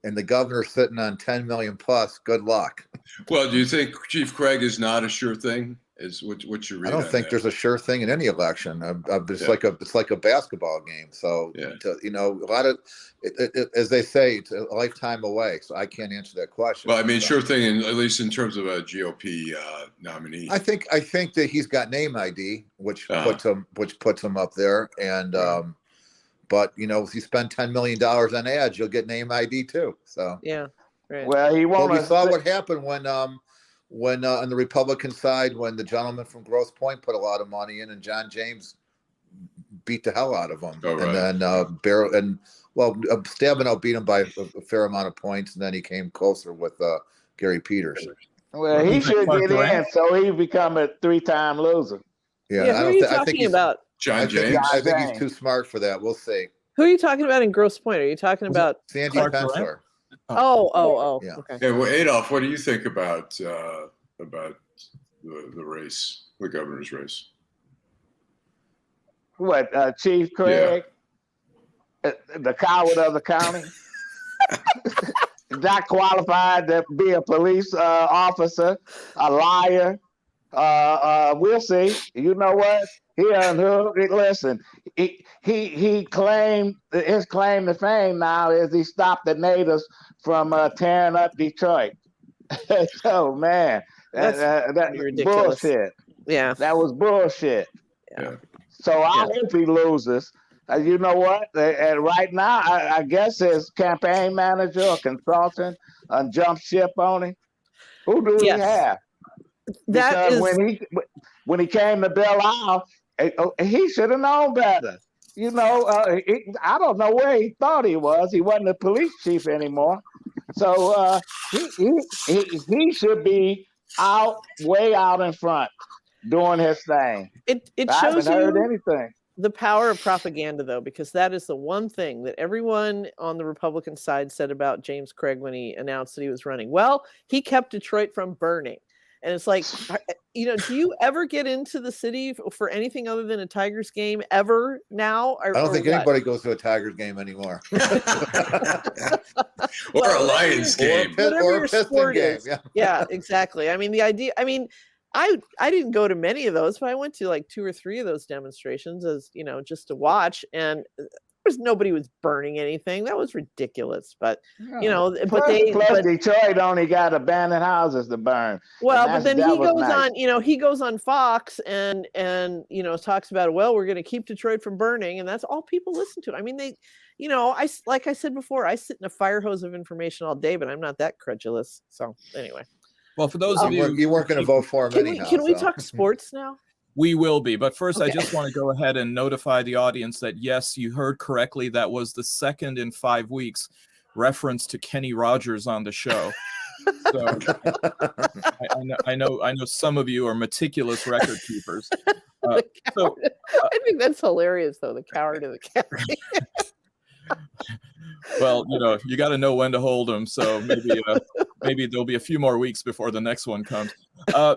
and the governor's sitting on 10 million plus, good luck. Well, do you think Chief Craig is not a sure thing? Is what you read? I don't think there's a sure thing in any election. It's like a basketball game. So a lot of as they say, it's a lifetime away. So I can't answer that question. Well, I mean, sure thing, at least in terms of a GOP nominee. I think that he's got name ID, which puts him up there. And but if you spend $10 million on ads, you'll get name ID too. So yeah, right. Well, we saw what happened when on the Republican side, when the gentleman from Grosse Pointe put a lot of money in, and John James beat the hell out of him. Oh, right. And then Stabenow beat him by a fair amount of points, and then he came closer with Gary Peters. Well, he should get in, so he become a 3-time loser. Yeah, I think about John James. I think he's too smart for that. We'll see. Who are you talking about in Grosse Pointe? Are you talking about Sandy Pensler? Oh. Yeah. Okay. Yeah. Well, Adolf, what do you think about the race, the governor's race? What, Chief Craig, the coward of the county, not qualified to be a police officer, a liar. We'll see. You know what? Listen, he claimed, his claim to fame now is he stopped the natives from tearing up Detroit. So man, that's ridiculous. Bullshit. Yeah, that was bullshit. Yeah. So I hope he loses. You know what? And right now, I guess his campaign manager or consultant jump ship on him. Who do we have? Because when he came to Belle Isle, he should have known better. I don't know where he thought he was. He wasn't a police chief anymore. So he should be way out in front doing his thing. It I shows haven't heard you anything. The power of propaganda, though, because that is the one thing that everyone on the Republican side said about James Craig when he announced that he was running. Well, he kept Detroit from burning. And it's like, do you ever get into the city for anything other than a Tigers game ever now? I don't think anybody goes to a Tigers game anymore. Or a Lions game. Or a Piston game. Yeah, exactly. I mean, I didn't go to many of those, but I went to like 2 or 3 of those demonstrations as, just to watch. And nobody was burning anything. That was ridiculous. But, plus Detroit only got abandoned houses to burn. Well, but then he goes on, he goes on Fox and talks about, well, we're going to keep Detroit from burning. And that's all people listen to. I mean, like I said before, I sit in a fire hose of information all day, but I'm not that credulous. So anyway. Well, for those of you weren't going to vote for him anyhow. Can we talk sports now? We will be. But first, okay. I just want to go ahead and notify the audience that, yes, you heard correctly. That was the second in 5 weeks reference to Kenny Rogers on the show. So I know some of you are meticulous record keepers. I think that's hilarious, though, the coward of the county. Well, you got to know when to hold them. So maybe there'll be a few more weeks before the next one comes.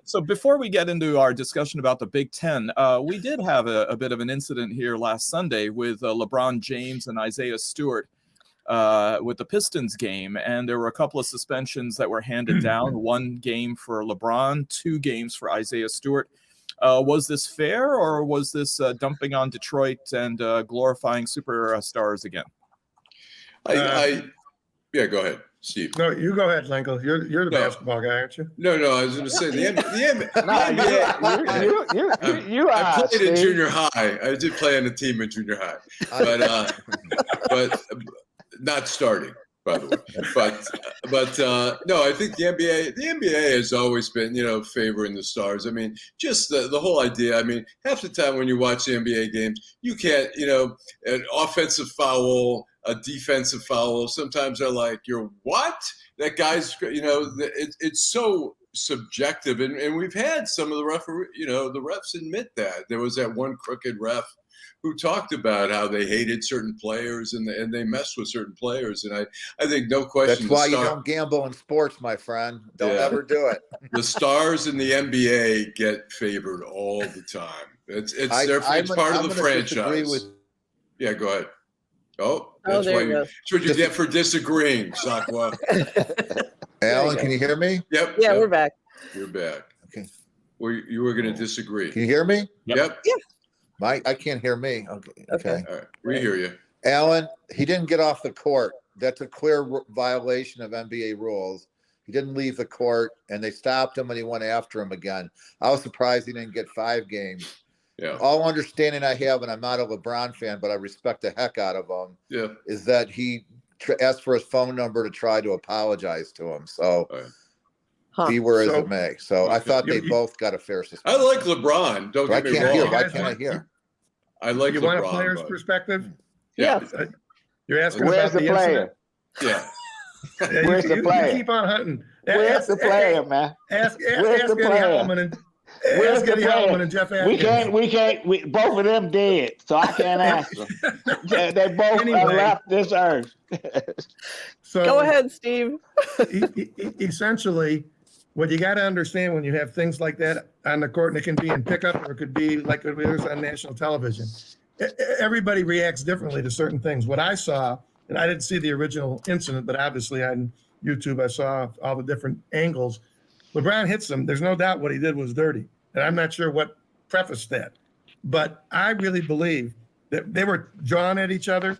So before we get into our discussion about the Big Ten, we did have a bit of an incident here last Sunday with LeBron James and Isaiah Stewart with the Pistons game. And there were a couple of suspensions that were handed down. 1 game for LeBron, 2 games for Isaiah Stewart. Was this fair, or was this dumping on Detroit and glorifying superstars again? Yeah, go ahead, Steve. No, you go ahead, Lenkel. You're the basketball guy, aren't you? No, I was going to say the NBA. I played in junior high. I did play on a team in junior high, but not starting, by the way. But no, I think the NBA has always been, favoring the stars. I mean, just the whole idea. I mean, half the time when you watch the NBA games, you can't, an offensive foul, a defensive foul. Sometimes they're like, "You're what?" That guy's, it's so subjective, and we've had some of the the refs admit that. There was that one crooked ref who talked about how they hated certain players and they messed with certain players. And I think no question. That's why you don't gamble in sports, my friend. Don't ever do it. The stars in the NBA get favored all the time. It's part of the franchise. Yeah, go ahead. Oh, that's what you get for disagreeing, Sakwa. Alan, can you hear me? Yep. Yeah, we're back. You're back. Okay. You were going to disagree. Can you hear me? Yep. Yeah. I can't hear me. Okay. All right. We hear you. Alan, he didn't get off the court. That's a clear violation of NBA rules. He didn't leave the court, and they stopped him, and he went after him again. I was surprised he didn't get 5 games. Yeah. All understanding I have, and I'm not a LeBron fan, but I respect the heck out of him, is that he asked for his phone number to try to apologize to him. So be where as it may. So I thought they both got a fair suspension. I like LeBron. Don't get me wrong. Why can't I hear? I like you LeBron. Want a player's perspective? Yeah. You're asking Where's about the player? Yeah. Where's the player? You keep on hunting. Where's the player, man? Ask Where's the Eddie player? Hellman and Where's ask the Eddie player? Hellman and Jeff Atkins. We can't. Both of them dead, so I can't answer. They both left this earth. So go ahead, Steve. Essentially, what you got to understand when you have things like that on the court, and it can be in pickup or it could be like it was on national television. Everybody reacts differently to certain things. What I saw, and I didn't see the original incident, but obviously on YouTube I saw all the different angles. LeBron hits him. There's no doubt what he did was dirty. And I'm not sure what prefaced that. But I really believe that they were jawing at each other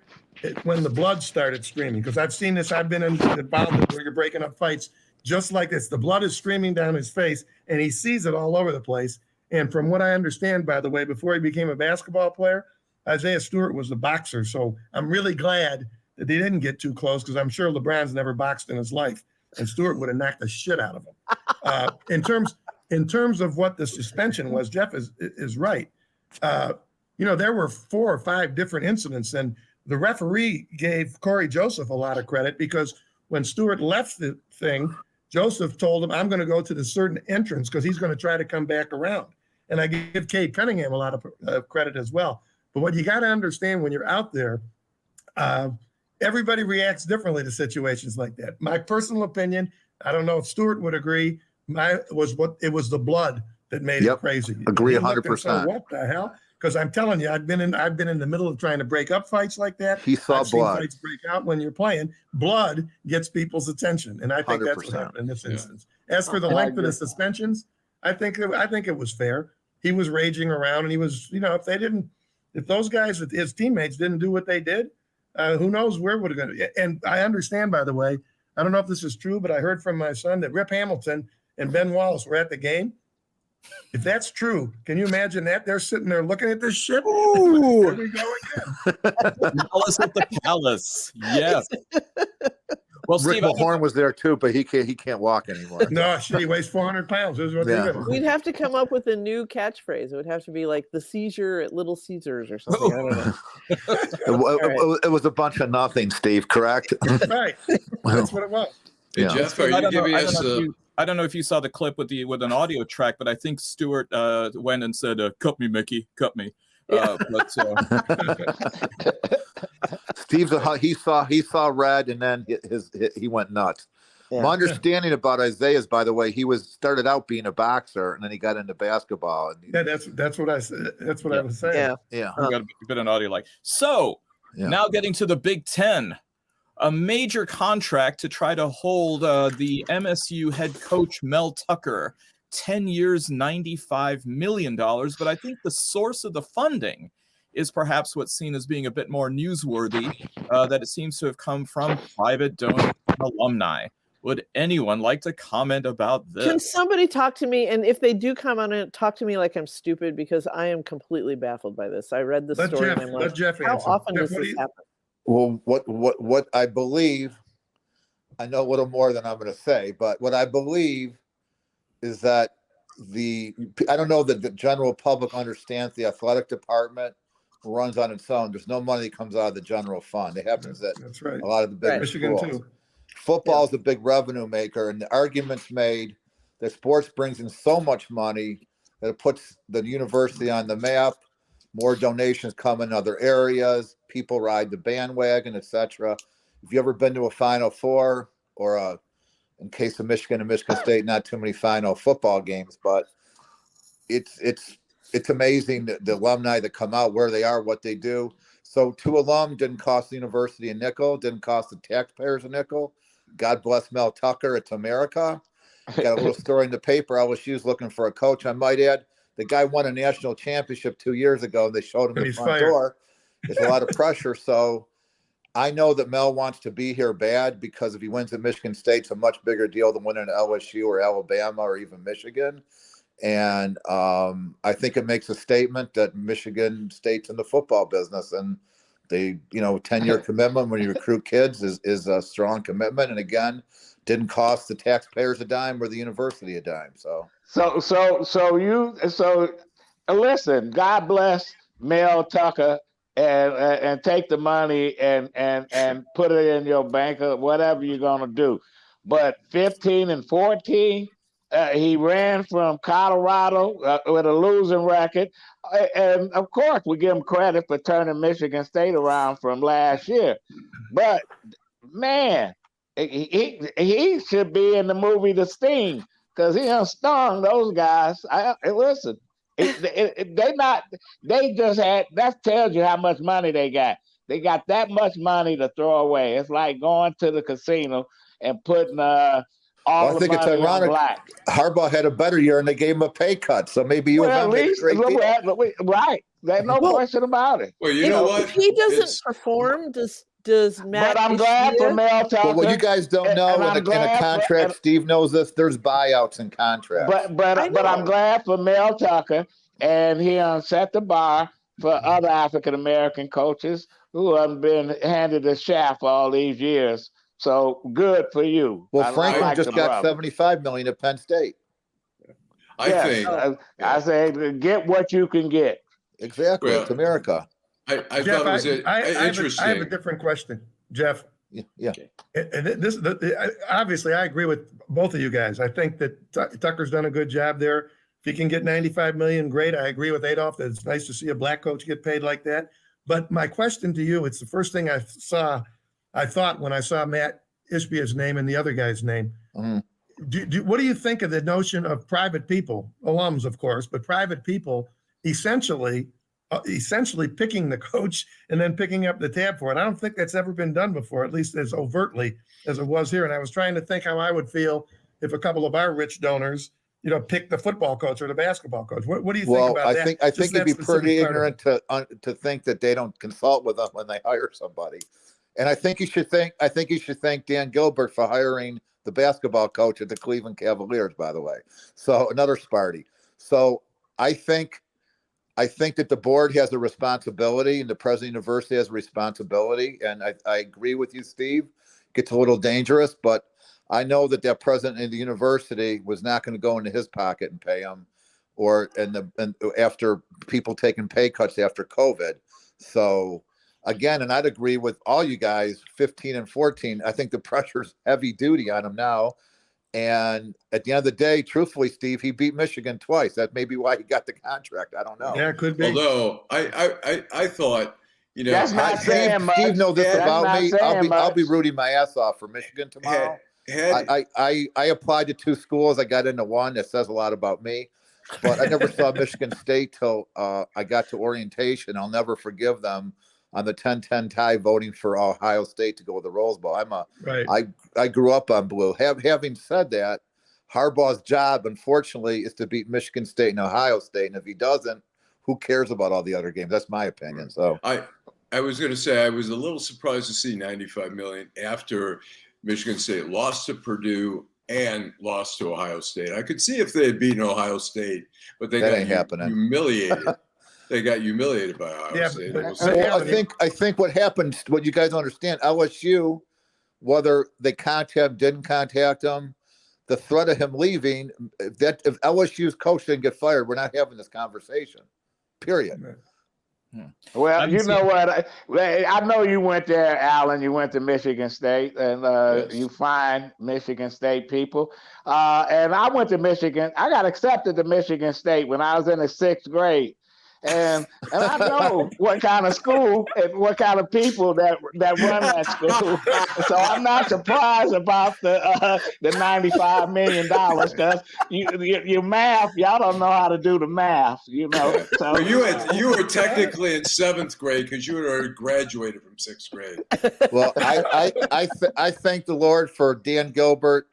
when the blood started streaming. Because I've seen this. I've been involved where you're breaking up fights just like this. The blood is streaming down his face, and he sees it all over the place. And from what I understand, by the way, before he became a basketball player, Isaiah Stewart was a boxer. So I'm really glad that they didn't get too close, because I'm sure LeBron's never boxed in his life, and Stewart would have knocked the shit out of him. In terms of what the suspension was, Jeff is right. There were 4 or 5 different incidents, and the referee gave Corey Joseph a lot of credit, because when Stewart left the thing, Joseph told him, "I'm going to go to the certain entrance," because he's going to try to come back around. And I give Cade Cunningham a lot of credit as well. But what you got to understand when you're out there, everybody reacts differently to situations like that. My personal opinion, I don't know if Stewart would agree, it was the blood that made it crazy. Agree 100%. What the hell? Because I'm telling you, I've been in the middle of trying to break up fights like that. He saw I've seen blood. Fights break out when you're playing. Blood gets people's attention, and I think 100%. that's what happened in this instance. As for the length of the suspensions, I think it was fair. He was raging around, and he was, if those guys, his teammates, didn't do what they did, who knows where would have gone. And I understand, by the way, I don't know if this is true, but I heard from my son that Rip Hamilton and Ben Wallace were at the game. If that's true, can you imagine that? They're sitting there looking at this shit. Ooh. There we go again. Malice at the Palace. Yes. Well, Rick Steve, Mahorn was there too, but he can't walk anymore. No, shit, he weighs 400 pounds. This is what Yeah. they did. We'd have to come up with a new catchphrase. It would have to be like the seizure at Little Caesars or something. I don't know. It was a bunch of nothing, Steve, correct? Right. That's what it was. Hey, Yeah. Jeff, are you giving us I don't know if you saw the clip with an audio track, but I think Stewart went and said, "Cut me, Mickey, cut me." Steve's he saw red, and then he went nuts. Yeah. My understanding about Isaiah is, by the way, he started out being a boxer, and then he got into basketball. And Yeah, that's what I said. That's what I was saying. Yeah. yeah. we got a bit of audio like so. Yeah. Now getting to the Big Ten, a major contract to try to hold the MSU head coach Mel Tucker, 10 years, $95 million. But I think the source of the funding is perhaps what's seen as being a bit more newsworthy, that it seems to have come from private donors and alumni. Would anyone like to comment about this? Can somebody talk to me? And if they do comment on it, talk to me like I'm stupid, because I am completely baffled by this. I read the story and I'm like, how often does this happen? Well, what I believe, I know a little more than I'm going to say, but what I believe is that I don't know that the general public understands the athletic department runs on its own. There's no money that comes out of the general fund. It happens that That's right. a lot of the bigger Michigan schools. too. Football is a big revenue maker, and the argument's made that sports brings in so much money that it puts the university on the map. More donations come in other areas. People ride the bandwagon, etc. If you ever been to a Final Four, or in case of Michigan and Michigan State, not too many Final football games, but it's amazing the alumni that come out, where they are, what they do. So two alum didn't cost the university a nickel, didn't cost the taxpayers a nickel. God bless Mel Tucker. It's America. Got a little story in the paper. LSU's looking for a coach, I might add. The guy won a national championship 2 years ago, and they showed him the front door. There's a lot of pressure. So I know that Mel wants to be here bad, because if he wins at Michigan State, it's a much bigger deal than winning at LSU or Alabama or even Michigan. And I think it makes a statement that Michigan State's in the football business, and they, 10-year commitment when you recruit kids is a strong commitment. And again, didn't cost the taxpayers a dime or the university a dime. So listen, God bless Mel Tucker, and take the money and put it in your bank or whatever you're gonna do. But 15 and 14, he ran from Colorado with a losing record, and of course we give him credit for turning Michigan State around from last year. But man, he should be in the movie The Sting, because he done stung those guys. Listen, that tells you how much money they got. They got that much money to throw away. It's like going to the casino and putting all the money it's ironic. on black. Harbaugh had a better year, and they gave him a pay cut. So maybe you have made a great deal. Right. There's no question about it. Well, you know what? If he doesn't perform, does Matt? But I'm glad for Mel Tucker. Well, what you guys don't know, in a contract, Steve knows this, there's buyouts in contracts. But I'm glad for Mel Tucker, and he set the bar for other African American coaches who have been handed the shaft all these years. So good for you. Well, Franklin just got $75 million at Penn State. I say get what you can get. Exactly. Well, it's America. I Jeff, thought it was interesting. I have a different question, Jeff. Yeah. And obviously, I agree with both of you guys. I think that Tucker's done a good job there. If he can get $95 million, great. I agree with Adolph that it's nice to see a black coach get paid like that. But my question to you, it's the first thing I thought when I saw Matt Ishbia's name and the other guy's name. Mm-hmm. What do you think of the notion of private people, alums, of course, but private people essentially picking the coach and then picking up the tab for it? I don't think that's ever been done before, at least as overtly as it was here. And I was trying to think how I would feel if a couple of our rich donors, pick the football coach or the basketball coach. What do you think about that? I think you'd be pretty ignorant to think that they don't consult with them when they hire somebody. And I think you should thank Dan Gilbert for hiring the basketball coach at the Cleveland Cavaliers, by the way. So another Sparty. So I think that the board has a responsibility and the president of the university has a responsibility. And I agree with you, Steve. It gets a little dangerous, but I know that president of the university was not going to go into his pocket and pay him, and after people taking pay cuts after COVID. So again, and I'd agree with all you guys, 15 and 14. I think the pressure's heavy duty on him now. And at the end of the day, truthfully, Steve, he beat Michigan twice. That may be why he got the contract. I don't know. Yeah, it could be. Although I thought, that's not saying much. Steve knows this about me. I'll be rooting my ass off for Michigan tomorrow. I applied to 2 schools. I got into one. That says a lot about me. But I never saw Michigan State till I got to orientation. I'll never forgive them on the 10-10 tie voting for Ohio State to go with the Rose Bowl. I grew up on blue. Having said that, Harbaugh's job, unfortunately, is to beat Michigan State and Ohio State. And if he doesn't, who cares about all the other games? That's my opinion. So I was going to say I was a little surprised to see $95 million after Michigan State lost to Purdue and lost to Ohio State. I could see if they had beaten Ohio State, but they got humiliated. They got humiliated by Ohio State. Well, I think what happened, what you guys don't understand, LSU, whether they didn't contact him, the threat of him leaving, that if LSU's coach didn't get fired, we're not having this conversation. Period. Well, you know what? I know you went there, Alan. You went to Michigan State, and yes. You fine Michigan State people. And I went to Michigan. I got accepted to Michigan State when I was in the 6th grade. And I know what kind of school and what kind of people that run that school. So I'm not surprised about the $95 million because your math, y'all don't know how to do the math, So well, you were technically in 7th grade because you had already graduated from 6th grade. Well, I thank the Lord for Dan Gilbert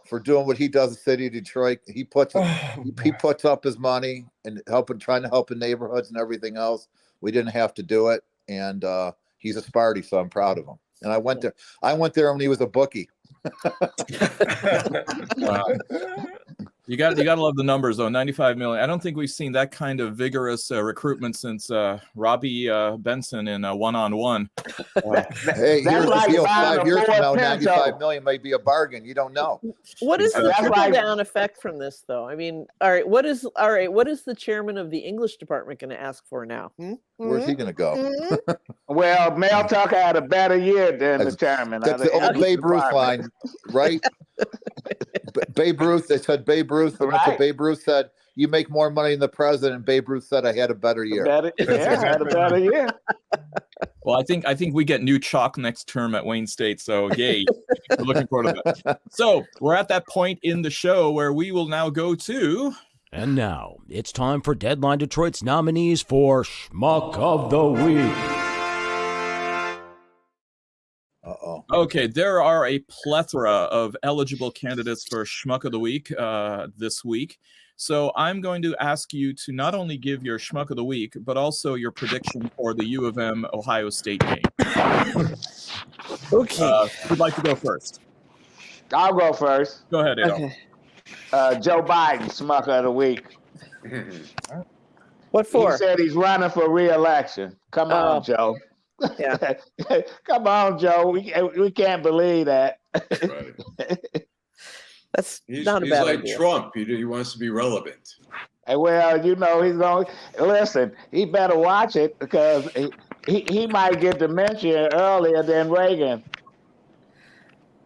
for doing what he does in the city of Detroit. He puts up his money and trying to help in neighborhoods and everything else. We didn't have to do it, and he's a Sparty, so I'm proud of him. And I went there when he was a bookie. Wow. You got to love the numbers though. 95 million. I don't think we've seen that kind of vigorous recruitment since Robbie Benson in one-on-one. Hey, here's the deal. 5 years from now, 95 million might be a bargain. You don't know. What is the trickle-down effect from this, though? I mean, all right. What is the chairman of the English department going to ask for now? Where's he going to go? Well, Mel Tucker had a better year than the chairman. That's the old Babe Ruth line, right? Babe Ruth. They said Babe Ruth. Right. Babe Ruth said, "You make more money than the president." And Babe Ruth said, "I had a better year." I had a better year. Well, I think we get new chalk next term at Wayne State. So yay! We're looking forward to that. So we're at that point in the show where we will now go to. And now it's time for Deadline Detroit's nominees for Schmuck of the Week. Okay, there are a plethora of eligible candidates for Schmuck of the Week this week. So I'm going to ask you to not only give your Schmuck of the Week, but also your prediction for the U of M Ohio State game. Okay. Who'd like to go first? I'll go first. Go ahead, Adolf. Okay. Joe Biden, Schmuck of the Week. What for? He said he's running for re-election. Come on, Joe. Yeah. Come on, Joe. We can't believe that. Right. He's not a bad like idea. Trump. He wants to be relevant. Well, he's going to listen. He better watch it because he might get dementia earlier than Reagan.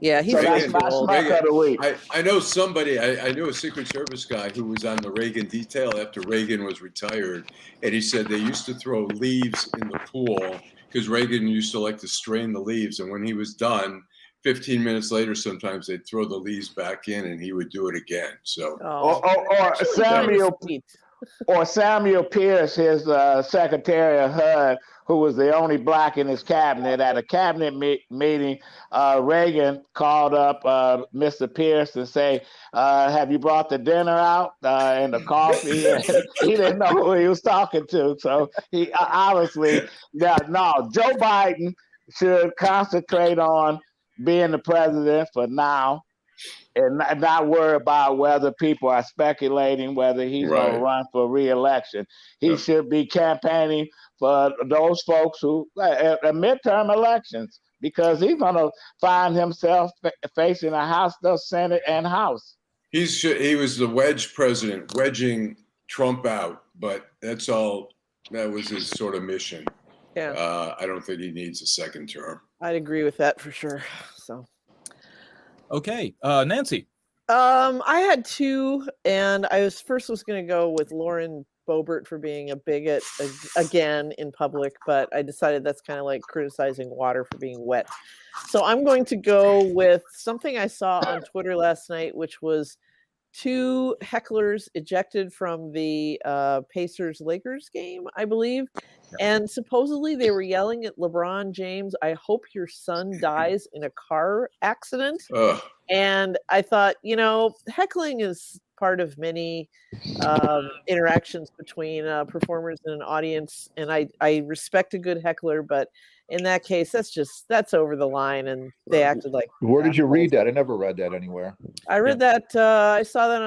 Yeah, he's that's my Schmuck of the Week. I know somebody. I knew a Secret Service guy who was on the Reagan detail after Reagan was retired, and he said they used to throw leaves in the pool because Reagan used to like to strain the leaves, and when he was done, 15 minutes later, sometimes they'd throw the leaves back in, and he would do it again. So, or or Samuel Pierce, his Secretary of HUD, who was the only black in his cabinet. At a cabinet meeting, Reagan called up Mr. Pierce and say, have you brought the dinner out and the coffee? And he didn't know who he was talking to. So he obviously, no, Joe Biden should concentrate on being the president for now, and not worry about whether people are speculating whether he's going to run for re-election. He should be campaigning for those folks who midterm elections, because he's going to find himself facing a House, the Senate, and House. He was the wedge president, wedging Trump out, but that's all. That was his sort of mission. Yeah. I don't think he needs a second term. I'd agree with that for sure. So. Okay, Nancy. I had two, and I was going to go with Lauren Boebert for being a bigot again in public, but I decided that's kind of like criticizing water for being wet. So I'm going to go with something I saw on Twitter last night, which was 2 hecklers ejected from the Pacers-Lakers game, I believe. And supposedly they were yelling at LeBron James, I hope your son dies in a car accident. And I thought, heckling is part of many interactions between performers and an audience. And I respect a good heckler, but in that case, that's over the line, and they acted like. Where did you read that? I never read that anywhere. I read that. I saw that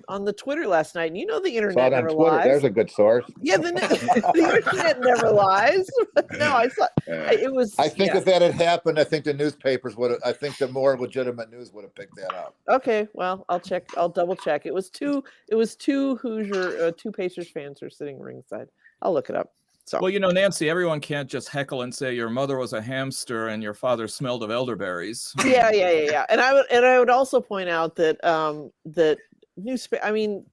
on the Twitter last night, and the internet never lies. There's a good source. Yeah, the internet never lies. No, I saw it was. I think if that had happened, I think the newspapers would have. I think the more legitimate news would have picked that up. Okay, well, I'll check. I'll double check. It was two Pacers fans who are sitting ringside. I'll look it up. So. Well, Nancy, everyone can't just heckle and say your mother was a hamster and your father smelled of elderberries. Yeah. And I would also point out that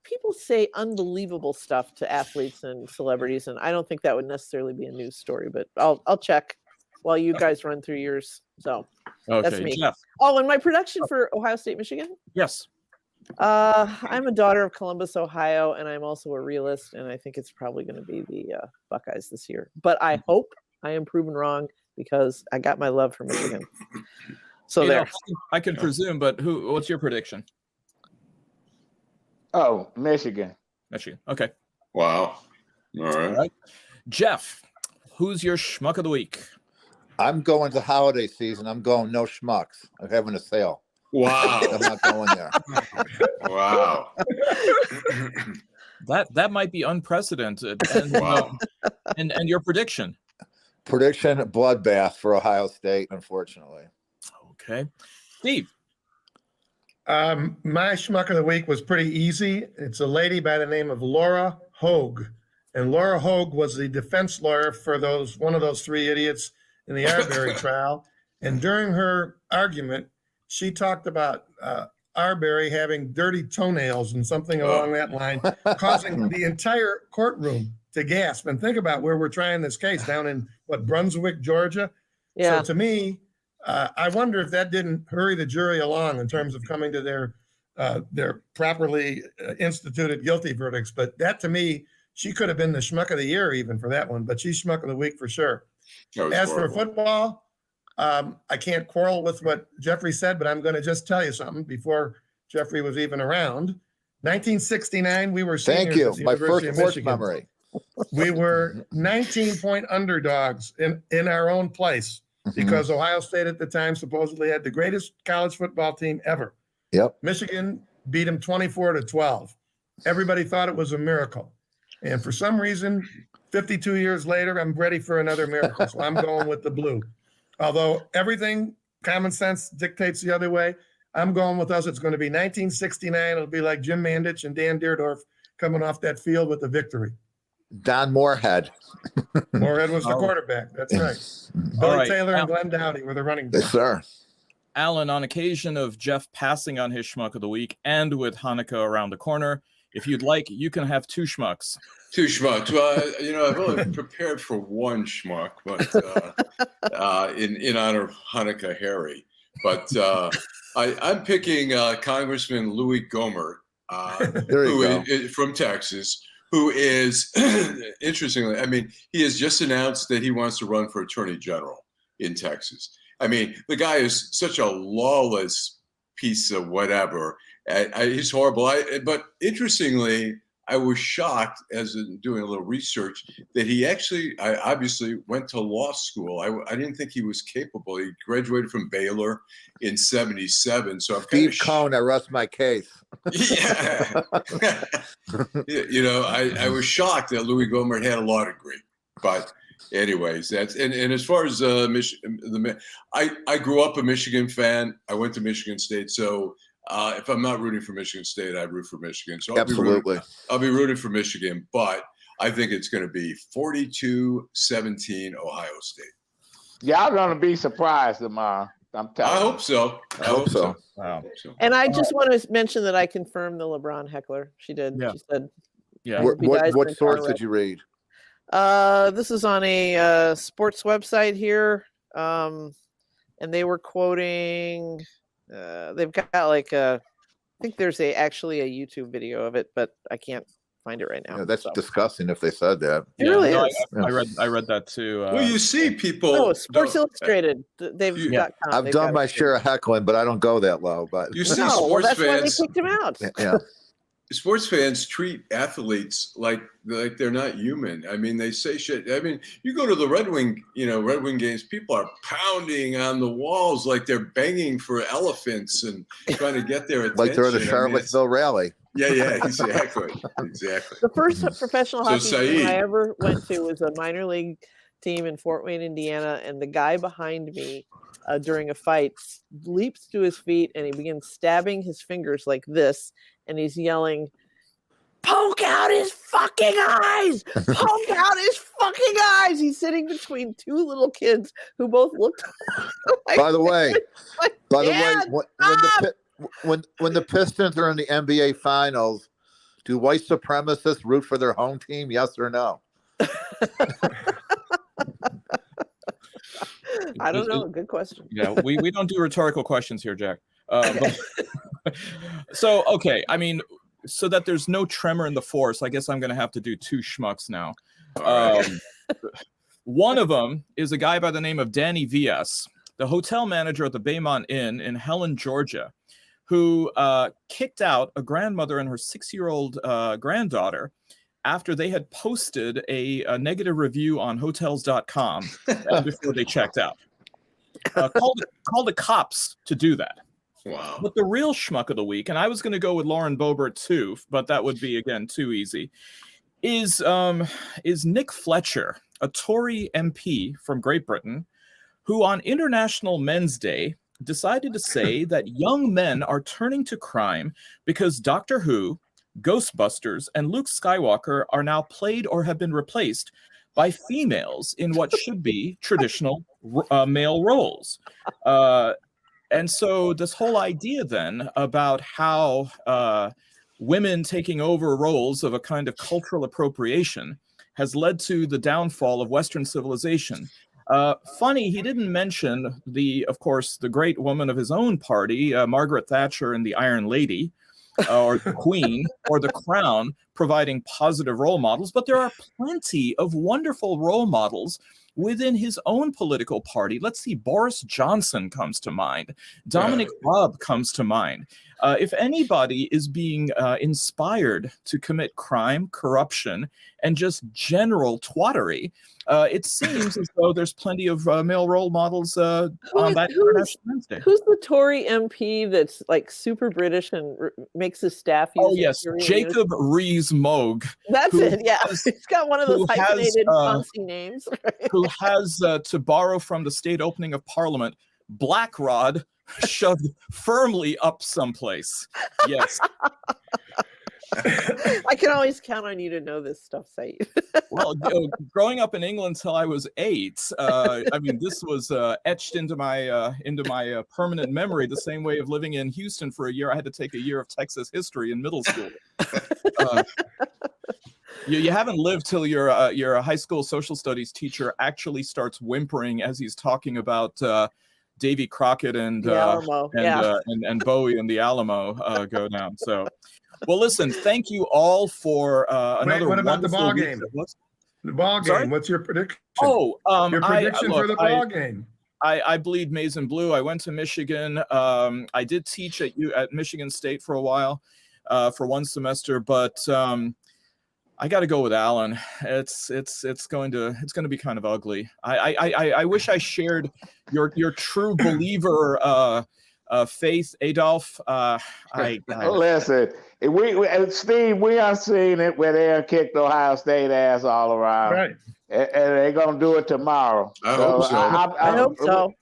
people say unbelievable stuff to athletes and celebrities, and I don't think that would necessarily be a news story. But I'll check while you guys run through yours. So that's me. Jeff. Oh, and my prediction for Ohio State, Michigan. Yes. I'm a daughter of Columbus, Ohio, and I'm also a realist, and I think it's probably going to be the Buckeyes this year. But I hope I am proven wrong, because I got my love for Michigan. So there. I can presume, but what's your prediction? Oh, Michigan. Michigan. Okay. Wow. All right. Jeff, who's your schmuck of the week? I'm going to holiday season. I'm going no schmucks. I'm having a sale. Wow. I'm not going there. Wow. That might be unprecedented. And, wow. And your prediction? Prediction, bloodbath for Ohio State, unfortunately. Okay. Steve. My schmuck of the week was pretty easy. It's a lady by the name of Laura Hogue. And Laura Hogue was the defense lawyer for one of those 3 idiots in the Arbery trial. And during her argument, she talked about Arbery having dirty toenails and something along that line, causing the entire courtroom to gasp. And think about where we're trying this case, down in Brunswick, Georgia. Yeah. So to me, I wonder if that didn't hurry the jury along in terms of coming to their properly instituted guilty verdicts. But that, to me, she could have been the schmuck of the year even for that one. But she's schmuck of the week for sure. As for football, I can't quarrel with what Jeffrey said, but I'm going to just tell you something before Jeffrey was even around. 1969, we were seniors. Thank you. My first sports memory. We were 19-point underdogs in our own place, because Ohio State at the time supposedly had the greatest college football team ever. Yep. Michigan beat them 24-12. Everybody thought it was a miracle. And for some reason, 52 years later, I'm ready for another miracle. So I'm going with the blue. Although everything, common sense dictates the other way, I'm going with us. It's going to be 1969. It'll be like Jim Mandich and Dan Deerdorf coming off that field with a victory. Don Moorhead. Moorhead was the quarterback. That's right. Billy Taylor and Glenn Dowdy were the running backs. Yes, sir. Alan, on occasion of Jeff passing on his schmuck of the week, and with Hanukkah around the corner, if you'd like, you can have 2 schmucks. 2 schmucks. Well, I've only prepared for 1 schmuck, but in honor of Hanukkah Harry. But I'm picking Congressman Louis Gohmert, There you go. From Texas, who is, interestingly, I mean, he has just announced that he wants to run for attorney general in Texas. I mean, the guy is such a lawless piece of whatever. He's horrible. But interestingly, I was shocked as in doing a little research that he actually, obviously went to law school. I didn't think he was capable. He graduated from Baylor in '77. So I'm Steve Cohn, I rest my case. Yeah. You know, I was shocked that Louis Gohmert had a law degree. But anyways, that's and as far as Michigan, I grew up a Michigan fan. I went to Michigan State, so if I'm not rooting for Michigan State, I root for Michigan. So Absolutely, I'll be rooting for Michigan, but I think it's going to be 42-17 Ohio State. Y'all gonna be surprised tomorrow. I'm telling I you. hope so. I hope so. Wow. And I just want to mention that I confirmed the LeBron heckler. She did. Yeah. She said, Yeah. What source did you read? This is on a sports website here, and they were quoting. They've got like I think there's actually a YouTube video of it, but I can't find it right now. Yeah, that's disgusting if they said that. It really no, is. I read that too. Well, you see people. No, Sports Illustrated. They've got. I've done my share of heckling, but I don't go that low. But You see No, well, sports that's why they fans. kicked him out. yeah, Sports fans treat athletes like they're not human. I mean, they say shit. I mean, you go to the Red Wing games, people are pounding on the walls like they're banging for elephants and trying to get their attention. like they're at the Charlottesville rally. Yeah, exactly. The first professional hockey Saeed. team I ever went to was a minor league team in Fort Wayne, Indiana, and the guy behind me during a fight leaps to his feet and he begins stabbing his fingers like this, and he's yelling, "Poke out his fucking eyes! Poke out his fucking eyes!" He's sitting between two little kids who both looked like, By the way, "Dad, when the Pistons are in the NBA Finals, do white supremacists root for their home team? Yes or no? I don't know. Good question. Yeah, we don't do rhetorical questions here, Jack. So, okay. I mean, so that there's no tremor in the force, I guess I'm going to have to do two schmucks now. One of them is a guy by the name of Danny V.S., the hotel manager at the Baymont Inn in Helen, Georgia, who kicked out a grandmother and her 6-year-old granddaughter after they had posted a negative review on hotels.com before they checked out. Called the cops to do that. Wow. But the real schmuck of the week, and I was going to go with Lauren Boebert too, but that would be, again, too easy, is Nick Fletcher, a Tory MP from Great Britain, who on International Men's Day decided to say that young men are turning to crime because Doctor Who, Ghostbusters, and Luke Skywalker are now played or have been replaced by females in what should be traditional male roles. And so this whole idea then about how women taking over roles of a kind of cultural appropriation has led to the downfall of Western civilization. Funny, he didn't mention of course, the great woman of his own party, Margaret Thatcher and the Iron Lady, or the Queen, or the Crown, providing positive role models. But there are plenty of wonderful role models within his own political party. Let's see, Boris Johnson comes to mind. Dominic Raab comes to mind. If anybody is being inspired to commit crime, corruption, and just general twattery, it seems as though there's plenty of male role models on that International Men's Day. Who's the Tory MP that's like super British and makes his staff use? Oh, yes, Jacob Rees-Mogg. That's it, yeah. He's got one of those hyphenated fancy names. Who has, to borrow from the state opening of Parliament, Black Rod shoved firmly up someplace. Yes. I can always count on you to know this stuff, Saeed. Well, growing up in England till I was 8, I mean, this was etched into my permanent memory. The same way of living in Houston for a year, I had to take a year of Texas history in middle school. You haven't lived till your high school social studies teacher actually starts whimpering as he's talking about Davy Crockett and Bowie and the Alamo go down. So. Well, listen, thank you all for another. What about the wonderful ball week game? that was. The ball Sorry? game. What's your prediction? Oh, your prediction for the ball game. I bleed maize and blue. I went to Michigan. I did teach at Michigan State for a while, for one semester, but I got to go with Allen. It's going to be kind of ugly. I wish I shared your true believer faith, Adolph. Listen, Steve, we are seeing it where they kicked Ohio State ass all around, Right? And they're gonna do it tomorrow. I hope so. I hope so.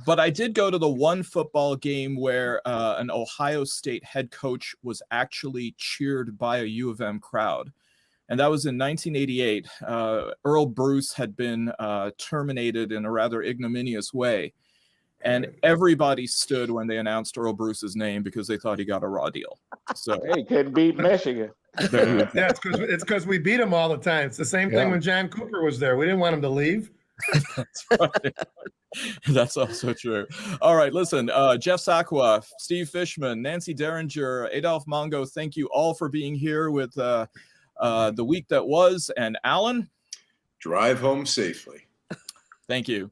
But I did go to the one football game where an Ohio State head coach was actually cheered by a U of M crowd. And that was in 1988. Earl Bruce had been terminated in a rather ignominious way. And everybody stood when they announced Earl Bruce's name because they thought he got a raw deal. So He couldn't beat Michigan. Yeah, it's because we beat them all the time. It's the same thing when John Cooper was there. We didn't want him to leave. That's right. That's also true. All right, listen, Jeff Sakwa, Steve Fishman, Nancy Derringer, Adolph Mongo, thank you all for being here with the week that was. And Alan? Drive home safely. Thank you.